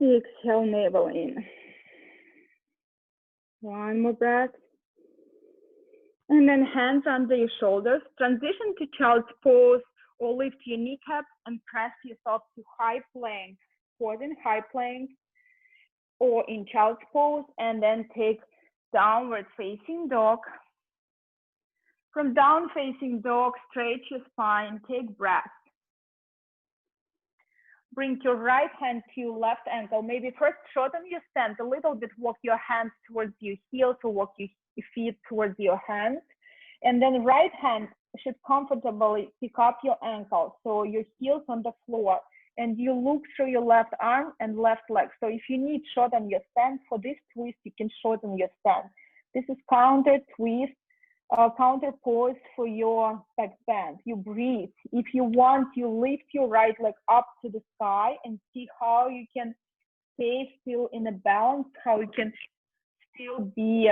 Exhale, navel in. One more breath. And then hands under your shoulders. Transition to child's pose or lift your kneecaps and press yourself to high plank. Pause in high plank or in child's pose, and then take downward facing dog. From down facing dog, stretch your spine, take breath. Bring your right hand to your left ankle. Maybe first shorten your stance a little bit, walk your hands towards your heels or walk your feet towards your hands. And then right hand should comfortably pick up your ankle. So your heels on the floor, and you look through your left arm and left leg. So if you need shorten your stance for this twist, you can shorten your stance. This is counter twist, counter pose for your back bend. You breathe. If you want, you lift your right leg up to the sky and see how you can stay still in a balance, how you can still be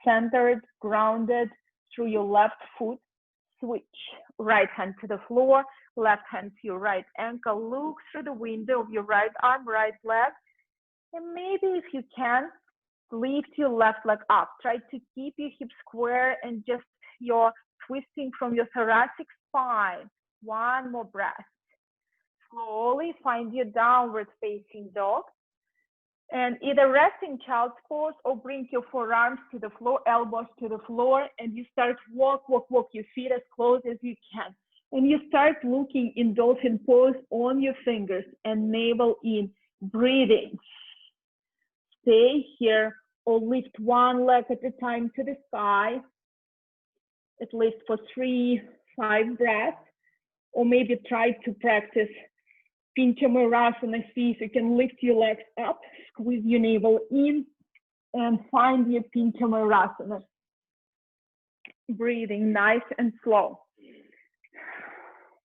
centered, grounded through your left foot. Switch. Right hand to the floor, left hand to your right ankle. Look through the window of your right arm, right leg. And maybe if you can, lift your left leg up. Try to keep your hips square and just your twisting from your thoracic spine. One more breath. Slowly find your downward facing dog. And either rest in child's pose or bring your forearms to the floor, elbows to the floor, and you start walk your feet as close as you can. And you start looking in dolphin pose on your fingers and navel in, breathing. Stay here or lift one leg at a time to the sky, at least for 3-5 breaths, or maybe try to practice Pincha Mayurasana. See if you can lift your legs up, squeeze your navel in, and find your Pincha Mayurasana. Breathing nice and slow.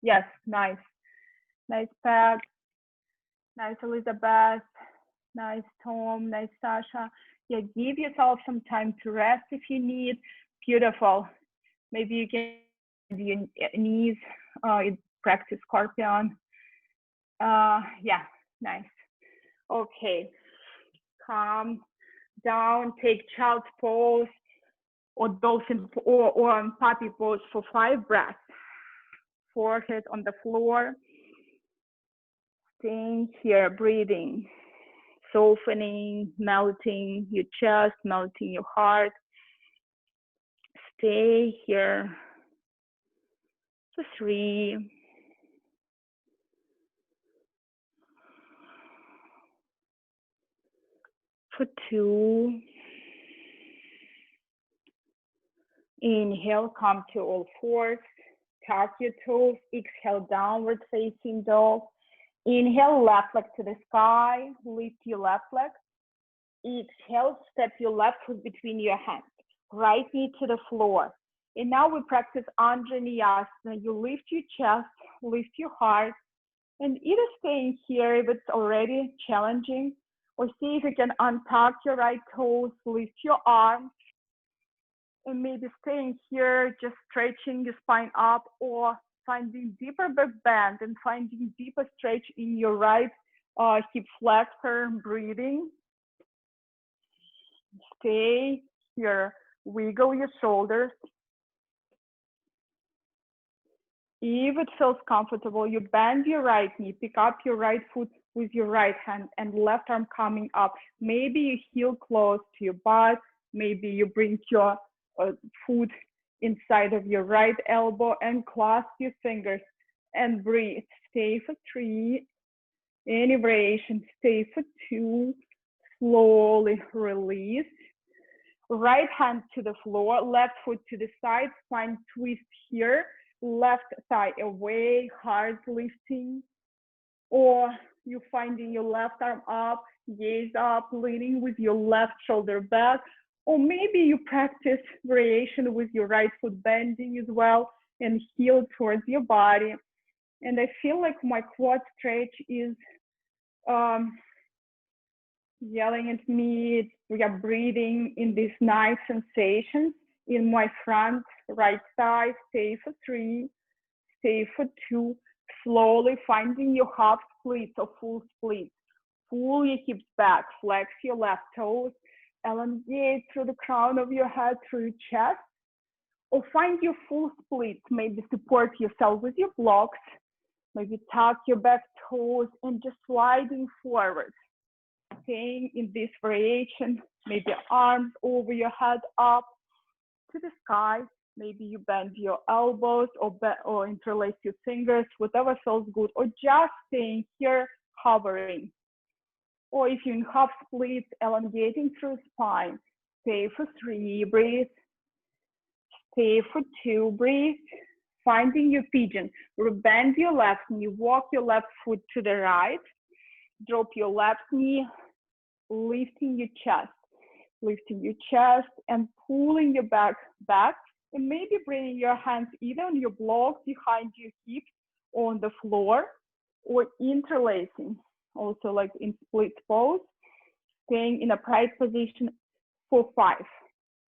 Yes, nice. Nice, Pat. Nice, Elizabeth. Nice, Tom. Nice, Sasha. Yeah, give yourself some time to rest if you need. Beautiful. Maybe you can do your knees, practice Scorpion. Yeah, nice. Okay, calm down, take child's pose or dolphin or puppy pose for 5 breaths. Forehead on the floor, staying here, breathing, softening, melting your chest, melting your heart. Stay here for 3. For 2. Inhale, come to all fours. Tuck your toes. Exhale, downward facing dog. Inhale, left leg to the sky. Lift your left leg. Exhale, step your left foot between your hands. Right knee to the floor. And now we practice Anjaneyasana. You lift your chest, lift your heart, and either stay here if it's already challenging, or see if you can untuck your right toes, lift your arms, and maybe staying here, just stretching your spine up, or finding deeper back bend and finding deeper stretch in your right hip flexor, breathing. Stay here, wiggle your shoulders. If it feels comfortable, you bend your right knee, pick up your right foot with your right hand and left arm coming up. Maybe you heel close to your butt. Maybe you bring your foot inside of your right elbow and clasp your fingers and breathe. Stay for 3. Any variation. Stay for 2. Slowly release. Right hand to the floor, left foot to the side, spine twist here. Left thigh away, heart lifting, or you finding your left arm up, gaze up, leaning with your left shoulder back, or maybe you practice variation with your right foot bending as well and heel towards your body. And I feel like my quad stretch is yelling at me. We are breathing in these nice sensations in my front right side. Stay for 3, stay for 2, slowly finding your half splits or full splits. Pull your hips back, flex your left toes, elongate through the crown of your head, through your chest, or find your full split. Maybe support yourself with your blocks, maybe tuck your back toes and just sliding forward. Staying in this variation, maybe arms over your head up to the sky. Maybe you bend your elbows or interlace your fingers, whatever feels good, or just staying here, hovering. Or if you're in half splits, elongating through spine. Stay for 3, breathe. Stay for 2, breathe. Finding your pigeon. Bend your left knee, walk your left foot to the right. Drop your left knee, lifting your chest and pulling your back, and maybe bringing your hands either on your blocks behind your hips or on the floor, or interlacing, also like in split pose, staying in upright position for 5,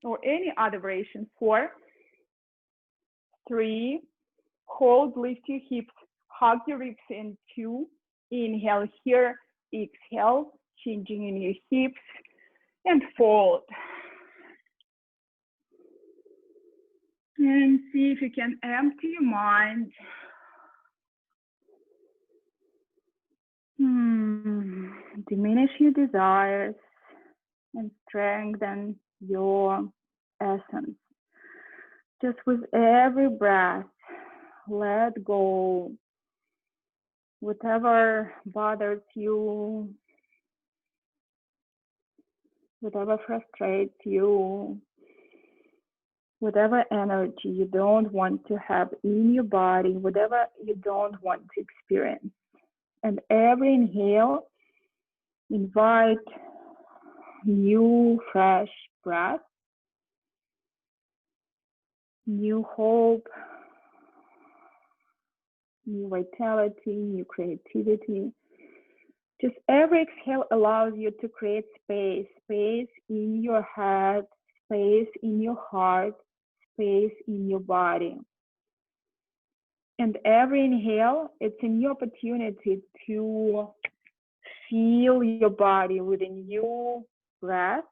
or any other variation. 4, 3, hold, lift your hips, hug your ribs in. 2, inhale here, exhale, changing in your hips, and fold. And see if you can empty your mind. Diminish your desires and strengthen your essence. Just with every breath, let go whatever bothers you, whatever frustrates you, whatever energy you don't want to have in your body, whatever you don't want to experience. And every inhale, invite new, fresh breath, new hope, new vitality, new creativity. Just every exhale allows you to create space in your head, space in your heart, space in your body. And every inhale, it's a new opportunity to feel your body with a new breath,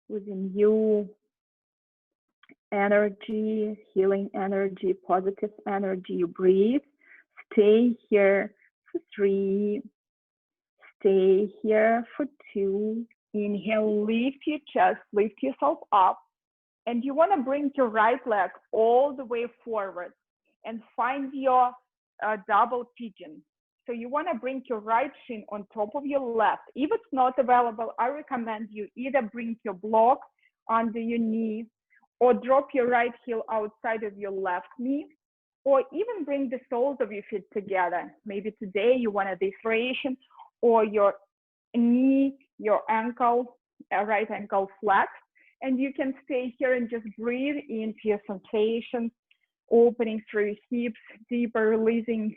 with a new energy, healing energy, positive energy. You breathe, stay here for 3, stay here for 2. Inhale, lift your chest, lift yourself up. And you want to bring your right leg all the way forward and find your double pigeon. So you want to bring your right shin on top of your left. If it's not available, I recommend you either bring your block under your knee or drop your right heel outside of your left knee, or even bring the soles of your feet together. Maybe today you want this variation, or your knee, your ankle, right ankle flexed, and you can stay here and just breathe into your sensations, opening through your hips, deeper, releasing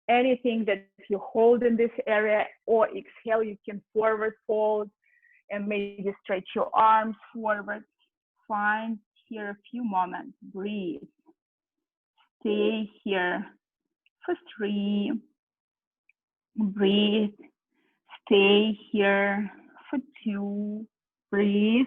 anything that you hold in this area, or exhale, you can forward fold and maybe stretch your arms forward. Find here a few moments, breathe. Stay here for 3, breathe. Stay here for 2, breathe.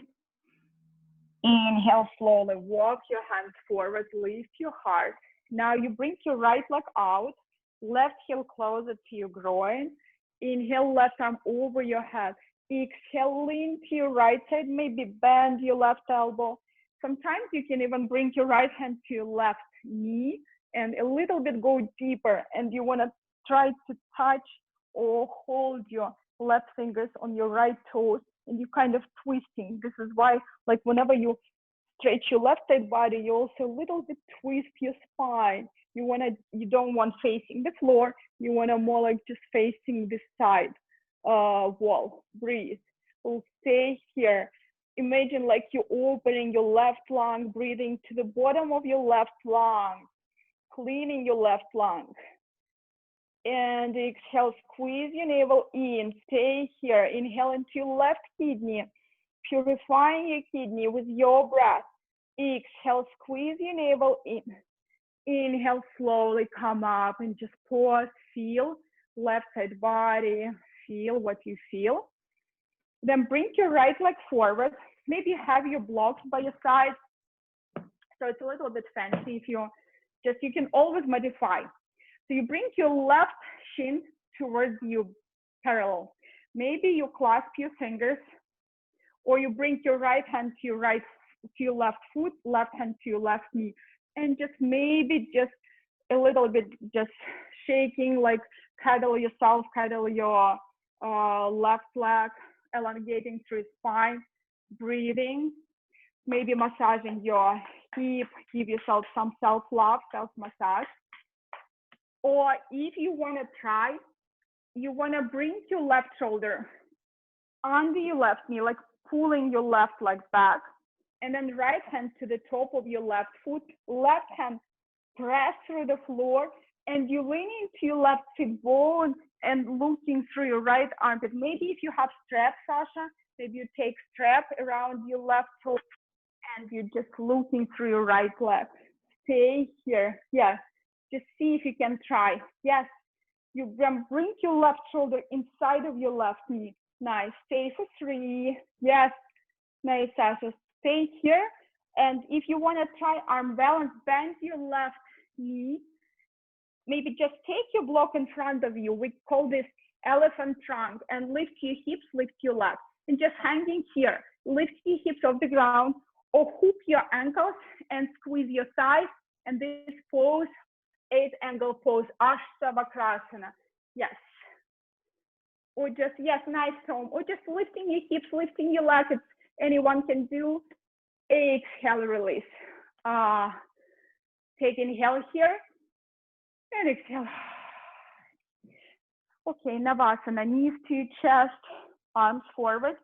Inhale slowly, walk your hands forward, lift your heart. Now you bring your right leg out, left heel closer to your groin. Inhale, left arm over your head. Exhale, lean to your right side, maybe bend your left elbow. Sometimes you can even bring your right hand to your left knee and a little bit go deeper, and you want to try to touch or hold your left fingers on your right toes, and you kind of twisting. This is why, like, whenever you stretch your left side body, you also a little bit twist your spine. You don't want facing the floor, you want to more like just facing the side wall. Breathe. We'll stay here. Imagine like you're opening your left lung, breathing to the bottom of your left lung, cleaning your left lung. And exhale, squeeze your navel in, stay here. Inhale into your left kidney, purifying your kidney with your breath. Exhale, squeeze your navel in. Inhale, slowly come up and just pause, feel left side body, feel what you feel. Then bring your right leg forward. Maybe have your blocks by your side. So it's a little bit fancy if you can always modify. So you bring your left shin towards you parallel. Maybe you clasp your fingers, or you bring your right hand to your left foot, left hand to your left knee, and just maybe just a little bit just shaking, like cuddle yourself, cuddle your left leg, elongating through spine, breathing, maybe massaging your hip, give yourself some self-love, self-massage. Or if you want to try, you want to bring your left shoulder under your left knee, like pulling your left leg back, and then right hand to the top of your left foot, left hand press through the floor, and you lean into your left hip bone and looking through your right armpit. Maybe if you have strap, Sasha, maybe you take strap around your left toe and you're just looking through your right leg. Stay here. Yes. Just see if you can try. Yes. You bring your left shoulder inside of your left knee. Nice. Stay for 3. Yes. Nice, Sasha. Stay here. And if you want to try arm balance, bend your left knee. Maybe just take your block in front of you. We call this elephant trunk, and lift your hips, lift your legs. And just hanging here. Lift your hips off the ground, or hook your ankles and squeeze your thighs. And this pose, 8-angle pose, Ashtavakrasana. Yes. Or just, yes, nice, Tom. Or just lifting your hips, lifting your legs. It's, anyone can do. Exhale, release. Take inhale here. And exhale. Okay, Navasana, knees to your chest, arms forward.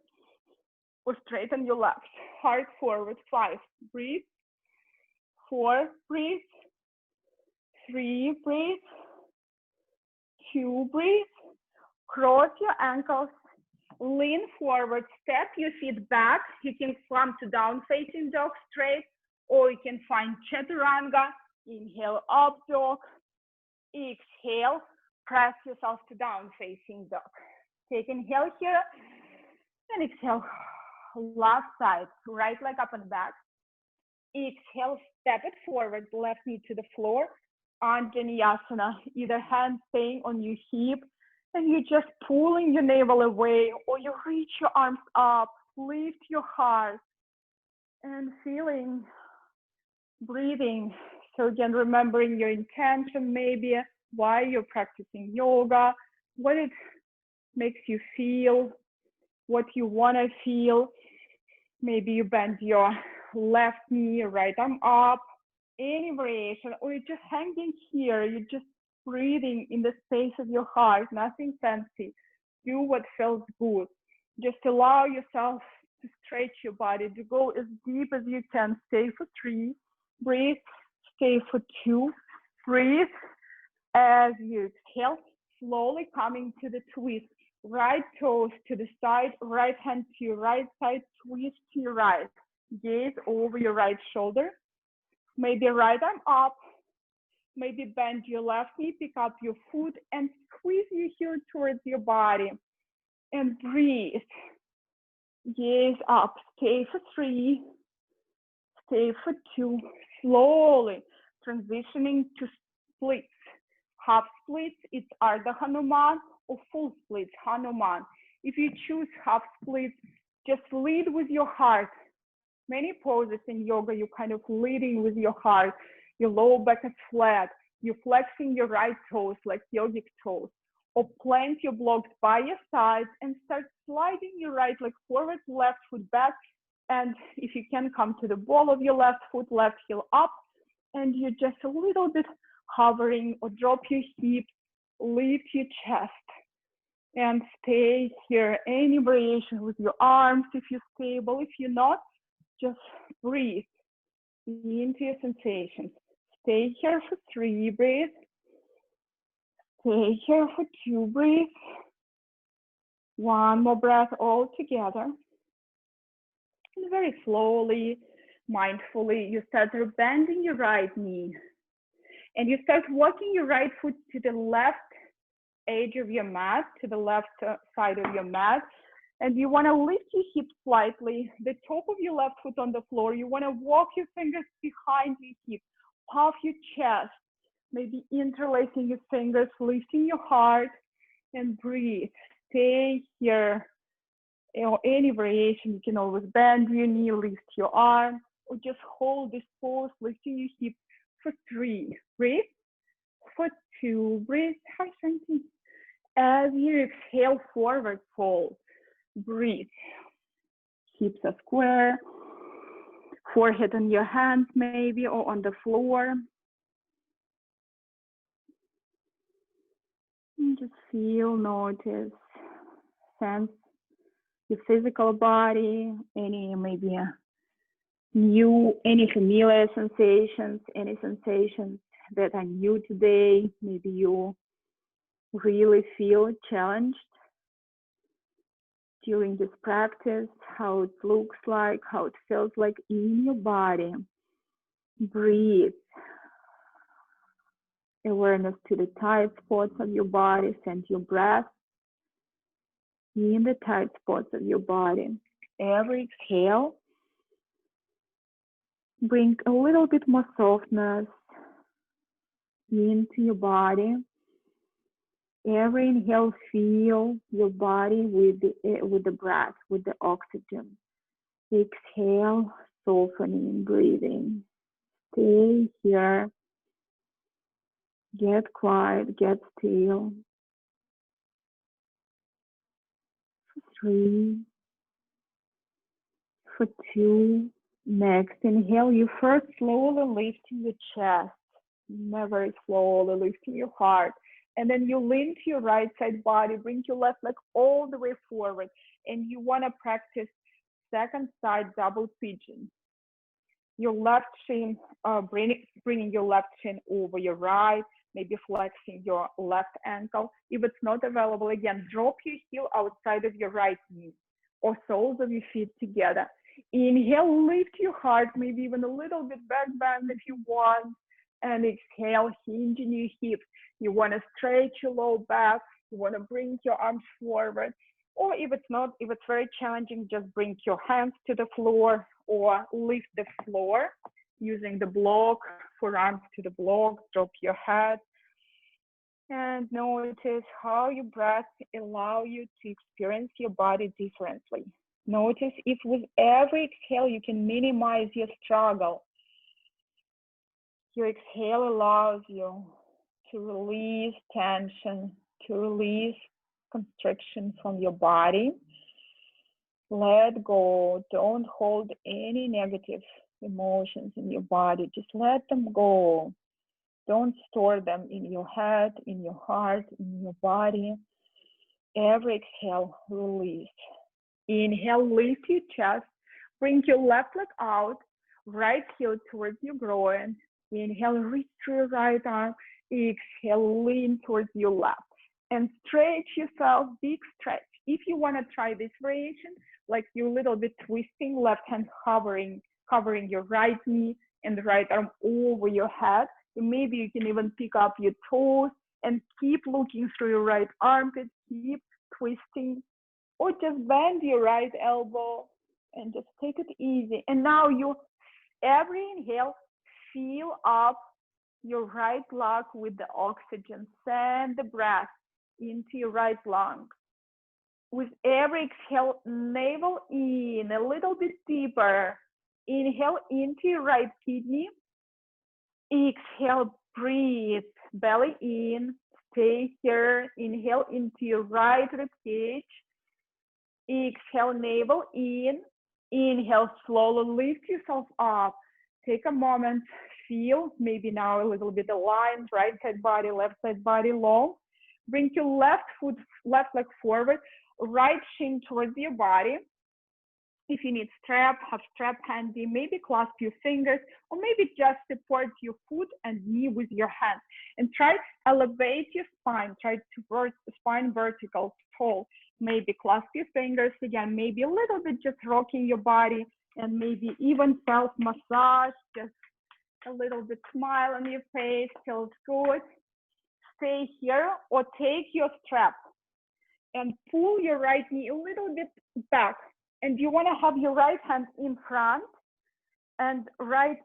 Or straighten your legs. Heart forward, 5. Breathe. 4, breathe. 3, breathe. 2, breathe. Cross your ankles. Lean forward. Step your feet back. You can come to down facing dog straight, or you can find chaturanga. Inhale, up dog. Exhale, press yourself to down facing dog. Take inhale here and exhale. Last side, right leg up and back. Exhale, step it forward, left knee to the floor. Anjaneyasana, either hand staying on your hip, and you're just pulling your navel away, or you reach your arms up, lift your heart, and feeling, breathing. So again, remembering your intention, maybe why you're practicing yoga, what it makes you feel, what you want to feel. Maybe you bend your left knee, right arm up, any variation, or you're just hanging here, you're just breathing in the space of your heart, nothing fancy. Do what feels good. Just allow yourself to stretch your body, to go as deep as you can. Stay for 3, breathe. Stay for 2, breathe. As you exhale, slowly coming to the twist. Right toes to the side, right hand to your right side, twist to your right. Gaze over your right shoulder. Maybe right arm up. Maybe bend your left knee, pick up your foot, and squeeze your heel towards your body. And breathe. Gaze up. Stay for 3. Stay for 2. Slowly transitioning to splits. Half splits, it's Ardha Hanuman, or full splits, Hanuman. If you choose half splits, just lead with your heart. Many poses in yoga, you're kind of leading with your heart. Your lower back is flat. You're flexing your right toes like yogic toes. Or plant your blocks by your sides and start sliding your right leg forward, left foot back. And if you can, come to the ball of your left foot, left heel up. And you're just a little bit hovering, or drop your hips, lift your chest. And stay here. Any variation with your arms if you're stable. If you're not, just breathe into your sensations. Stay here for 3, breathe. Stay here for 2 breaths. One more breath all together. And very slowly, mindfully, you start bending your right knee. And you start walking your right foot to the left edge of your mat, to the left side of your mat. And you want to lift your hips slightly, the top of your left foot on the floor. You want to walk your fingers behind your hip, puff your chest, maybe interlacing your fingers, lifting your heart, and breathe. Stay here. Or any variation, you can always bend your knee, lift your arm, or just hold this pose, lifting your hip for 3. Breathe. For 2. Breathe. Hi, Shanti. As you exhale, forward fold. Breathe. Hips are square. Forehead on your hands, maybe, or on the floor. And just feel, notice, sense your physical body, any maybe any familiar sensations, any sensations that are new today. Maybe you really feel challenged during this practice, how it looks like, how it feels like in your body. Breathe. Awareness to the tight spots of your body. Send your breath in the tight spots of your body. Every exhale, bring a little bit more softness into your body. Every inhale, feel your body with the breath, with the oxygen. Exhale, softening, breathing. Stay here. Get quiet, get still. For 3. For 2. Next inhale, you first slowly lifting your chest. Very slowly lifting your heart. And then you lean to your right side body, bring your left leg all the way forward. And you want to practice second side double pigeon. Your left shin, bringing your left shin over your right, maybe flexing your left ankle. If it's not available, again, drop your heel outside of your right knee or soles of your feet together. Inhale, lift your heart, maybe even a little bit back bend if you want. And exhale, hinging your hips. You want to stretch your low back. You want to bring your arms forward. Or if it's very challenging, just bring your hands to the floor or lift the floor using the block, forearms to the block, drop your head. And notice how your breath allows you to experience your body differently. Notice if with every exhale, you can minimize your struggle. Your exhale allows you to release tension, to release constriction from your body. Let go. Don't hold any negative emotions in your body. Just let them go. Don't store them in your head, in your heart, in your body. Every exhale, release. Inhale, lift your chest. Bring your left leg out, right heel towards your groin. Inhale, reach through your right arm. Exhale, lean towards your left. And stretch yourself, big stretch. If you want to try this variation, like you're a little bit twisting, left hand covering your right knee and the right arm over your head. Maybe you can even pick up your toes and keep looking through your right armpit, keep twisting, or just bend your right elbow and just take it easy. And now every inhale, fill up your right lung with the oxygen. Send the breath into your right lung. With every exhale, navel in a little bit deeper. Inhale into your right kidney. Exhale, breathe, belly in. Stay here. Inhale into your right rib cage. Exhale, navel in. Inhale, slowly lift yourself up. Take a moment, feel maybe now a little bit aligned, right side body, left side body long. Bring your left leg forward, right shin towards your body. If you need strap, have strap handy, maybe clasp your fingers, or maybe just support your foot and knee with your hand. And try to elevate your spine, try to spine vertical, tall. Maybe clasp your fingers again, maybe a little bit just rocking your body, and maybe even self-massage, just a little bit smile on your face, feels good. Stay here, or take your strap and pull your right knee a little bit back. And you want to have your right hand in front and right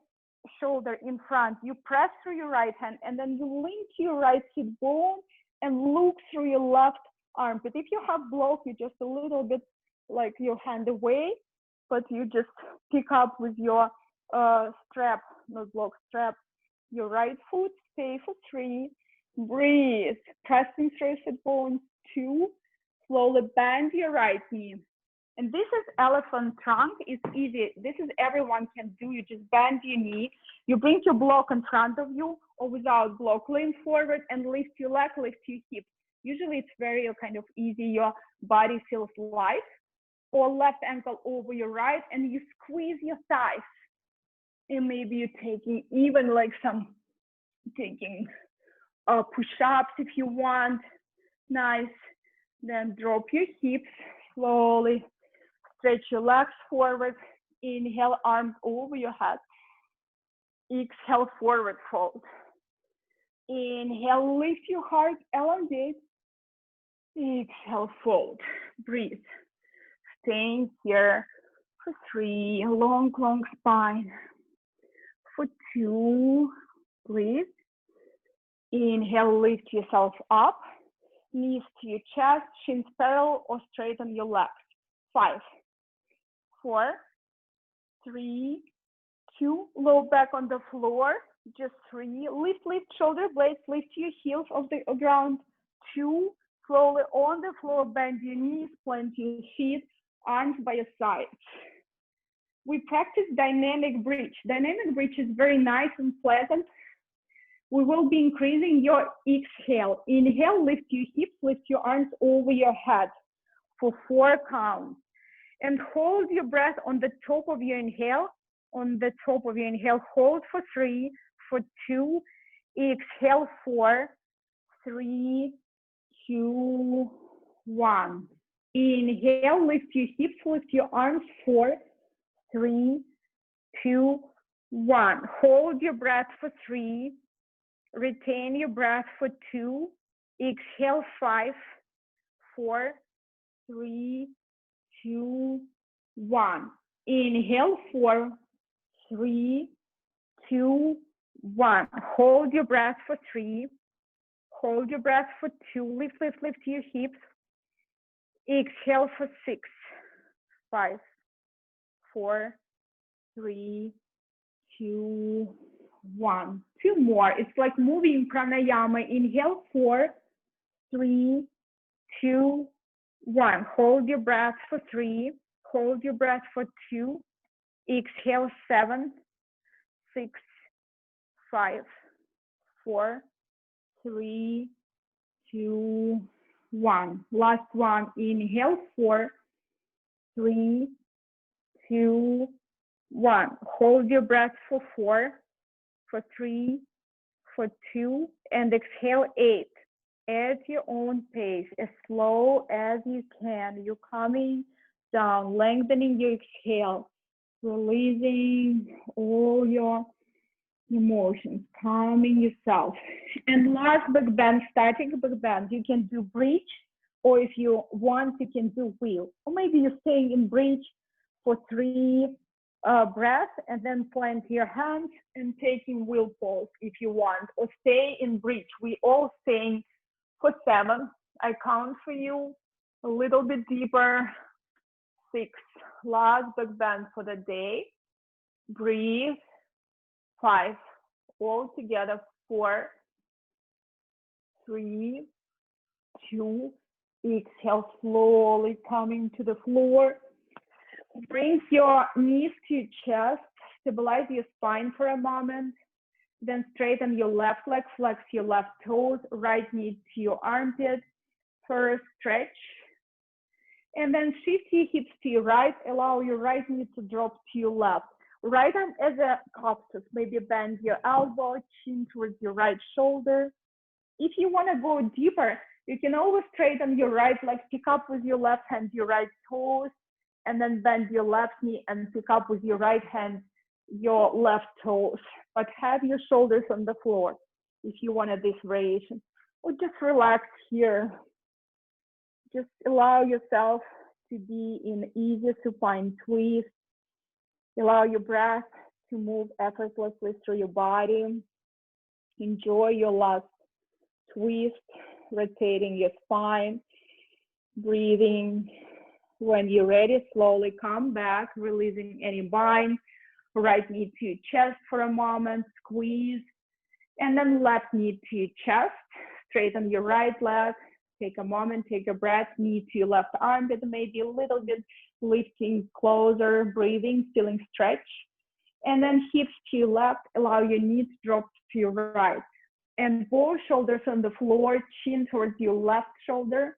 shoulder in front. You press through your right hand, and then you link your right hip bone and look through your left armpit. If you have block, you just a little bit like your hand away, but you just pick up with your strap, not block, strap your right foot. Stay for 3. Breathe, pressing through your hip bone. 2. Slowly bend your right knee. And this is elephant trunk. It's easy. This is everyone can do. You just bend your knee. You bring your block in front of you, or without block, lean forward and lift your leg, lift your hip. Usually it's very kind of easy. Your body feels light. Or left ankle over your right, and you squeeze your thighs. And maybe you're taking even like taking push-ups if you want. Nice. Then drop your hips slowly. Stretch your legs forward. Inhale, arms over your head. Exhale, forward fold. Inhale, lift your heart, elongate. Exhale, fold. Breathe. Staying here for 3. Long, long spine. For 2. Breathe. Inhale, lift yourself up. Knees to your chest, shins parallel, or straighten your legs. 5, 4, 3, 2. Low back on the floor. Just 3. Lift shoulder blades. Lift your heels off the ground. 2. Slowly on the floor. Bend your knees. Plant your feet. Arms by your sides. We practice dynamic bridge. Dynamic bridge is very nice and pleasant. We will be increasing your exhale. Inhale, lift your hips, lift your arms over your head for 4 counts. And hold your breath on the top of your inhale. On the top of your inhale, hold for 3, for 2, exhale 4, 3, 2, 1. Inhale, lift your hips, lift your arms, 4, 3, 2, 1. Hold your breath for 3. Retain your breath for 2. Exhale 5, 4, 3, 2, 1. Inhale 4, 3, 2, 1. Hold your breath for 3. Hold your breath for 2. Lift your hips. Exhale for 6, 5, 4, 3, 2, 1. 2 more. It's like moving pranayama. Inhale 4, 3, 2, 1. Hold your breath for 3. Hold your breath for 2. Exhale 7, 6, 5, 4, 3, 2, 1. Last one. Inhale 4, 3, 2, 1. Hold your breath for 4, for 3, for 2, and exhale 8. At your own pace, as slow as you can. You're coming down, lengthening your exhale, releasing all your emotions, calming yourself. And last back bend, static back bend. You can do bridge, or if you want, you can do wheel. Or maybe you're staying in bridge for 3 breaths, and then plant your hands and taking wheel pose if you want, or stay in bridge. We all staying for 7. I count for you a little bit deeper. 6. Last back bend for the day. Breathe. 5. All together. 4, 3, 2. Exhale, slowly coming to the floor. Bring your knees to your chest. Stabilize your spine for a moment. Then straighten your left leg, flex your left toes, right knee to your armpit. First, stretch. And then shift your hips to your right, allow your right knee to drop to your left. Right arm as a cactus, maybe bend your elbow, chin towards your right shoulder. If you want to go deeper, you can always straighten your right leg, pick up with your left hand your right toes, and then bend your left knee and pick up with your right hand your left toes. But have your shoulders on the floor if you wanted this variation. Or just relax here. Just allow yourself to be in easy supine twist. Allow your breath to move effortlessly through your body. Enjoy your last twist, rotating your spine, breathing. When you're ready, slowly come back, releasing any bind. Right knee to chest for a moment, squeeze. And then left knee to chest, straighten your right leg. Take a moment, take a breath, knee to your left armpit, maybe a little bit lifting closer, breathing, feeling stretch. And then hips to your left, allow your knees to drop to your right. And both shoulders on the floor, chin towards your left shoulder.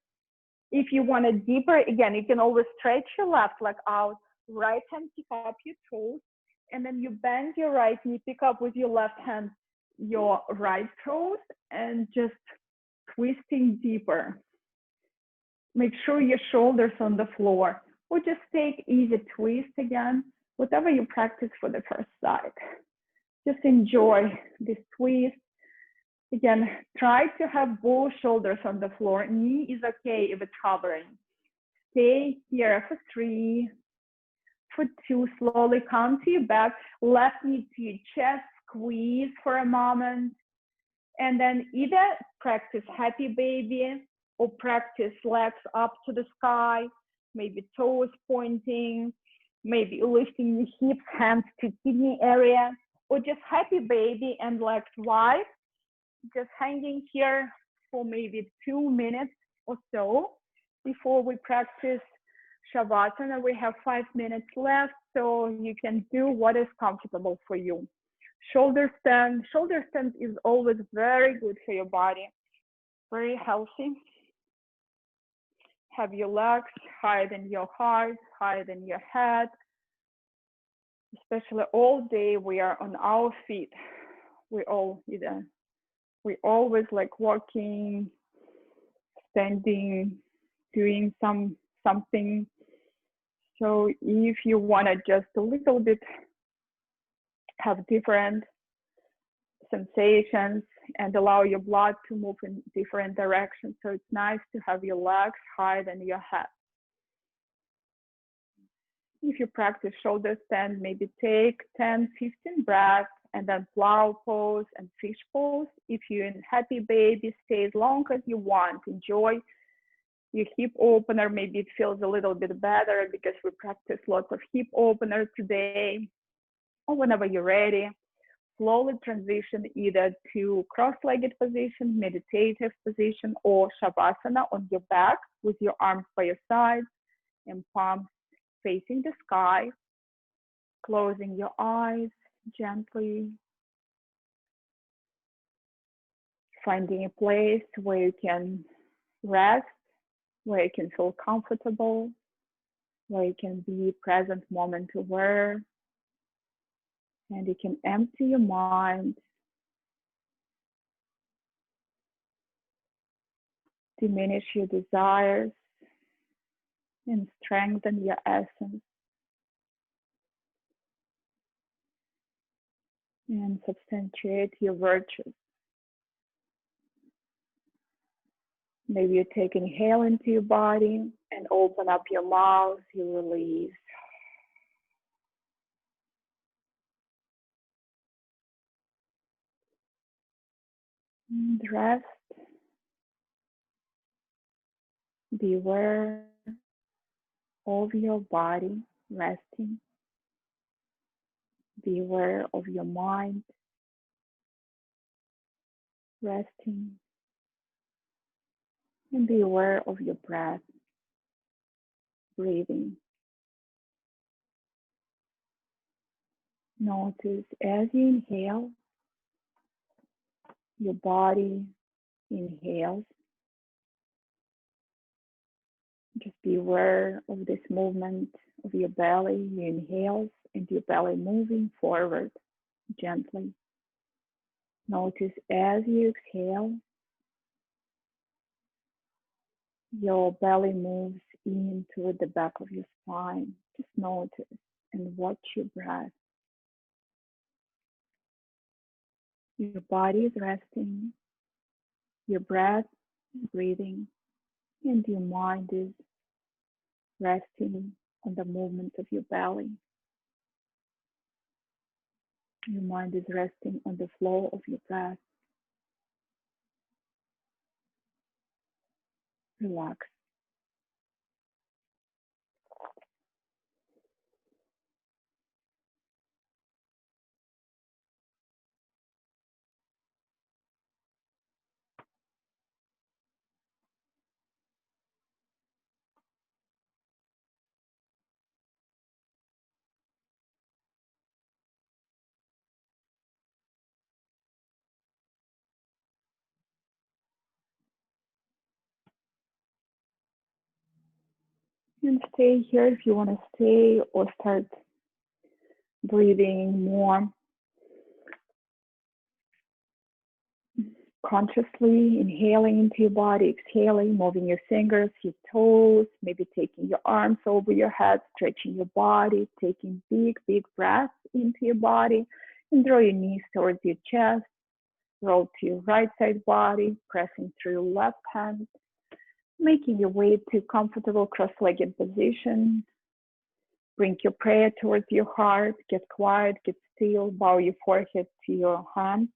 If you want it deeper, again, you can always stretch your left leg out, right hand pick up your toes, and then you bend your right knee, pick up with your left hand your right toes, and just twisting deeper. Make sure your shoulders on the floor, or just take easy twist again, whatever you practice for the first side. Just enjoy this twist. Again, try to have both shoulders on the floor. Knee is okay if it's hovering. Stay here for 3, for 2, slowly come to your back, left knee to your chest, squeeze for a moment. And then either practice happy baby or practice legs up to the sky, maybe toes pointing, maybe lifting your hips, hands to kidney area, or just happy baby and legs wide, just hanging here for maybe 2 minutes or so before we practice Shavasana. We have 5 minutes left, so you can do what is comfortable for you. Shoulder stand. Shoulder stand is always very good for your body, very healthy. Have your legs higher than your heart, higher than your head. Especially all day we are on our feet. We always like walking, standing, doing something. So if you want to just a little bit have different sensations and allow your blood to move in different directions, so it's nice to have your legs higher than your head. If you practice shoulder stand, maybe take 10, 15 breaths and then plow pose and fish pose. If you're in happy baby, stay as long as you want. Enjoy your hip opener. Maybe it feels a little bit better because we practice lots of hip opener today. Or whenever you're ready, slowly transition either to cross-legged position, meditative position, or Shavasana on your back with your arms by your sides and palms facing the sky, closing your eyes gently, finding a place where you can rest, where you can feel comfortable, where you can be present moment aware, and you can empty your mind, diminish your desires, and strengthen your essence. And substantiate your virtues. Maybe you take an inhale into your body and open up your mouth, you release. And rest. Be aware of your body resting. Be aware of your mind resting. And be aware of your breath, breathing. Notice as you inhale, your body inhales. Just be aware of this movement of your belly, your inhales, and your belly moving forward gently. Notice as you exhale, your belly moves in toward the back of your spine. Just notice and watch your breath. Your body is resting, your breath is breathing, and your mind is resting on the movement of your belly. Your mind is resting on the flow of your breath. Relax. And stay here if you want to stay, or start breathing more consciously, inhaling into your body, exhaling, moving your fingers, your toes, maybe taking your arms over your head, stretching your body, taking big, big breaths into your body, and draw your knees towards your chest. Roll to your right side body, pressing through your left hand, making your way to comfortable cross-legged position. Bring your prayer towards your heart, get quiet, get still, bow your forehead to your hand.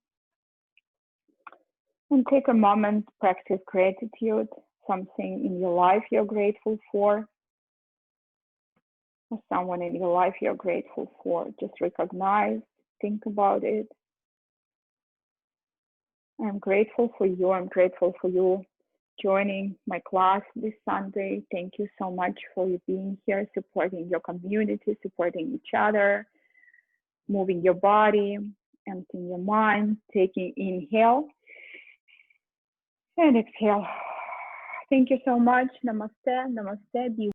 And take a moment, practice gratitude, something in your life you're grateful for, or someone in your life you're grateful for. Just recognize, think about it. I'm grateful for you. I'm grateful for you joining my class this Sunday. Thank you so much for you being here, supporting your community, supporting each other, moving your body, emptying your mind, taking inhale and exhale. Thank you so much. Namaste. Namaste. Be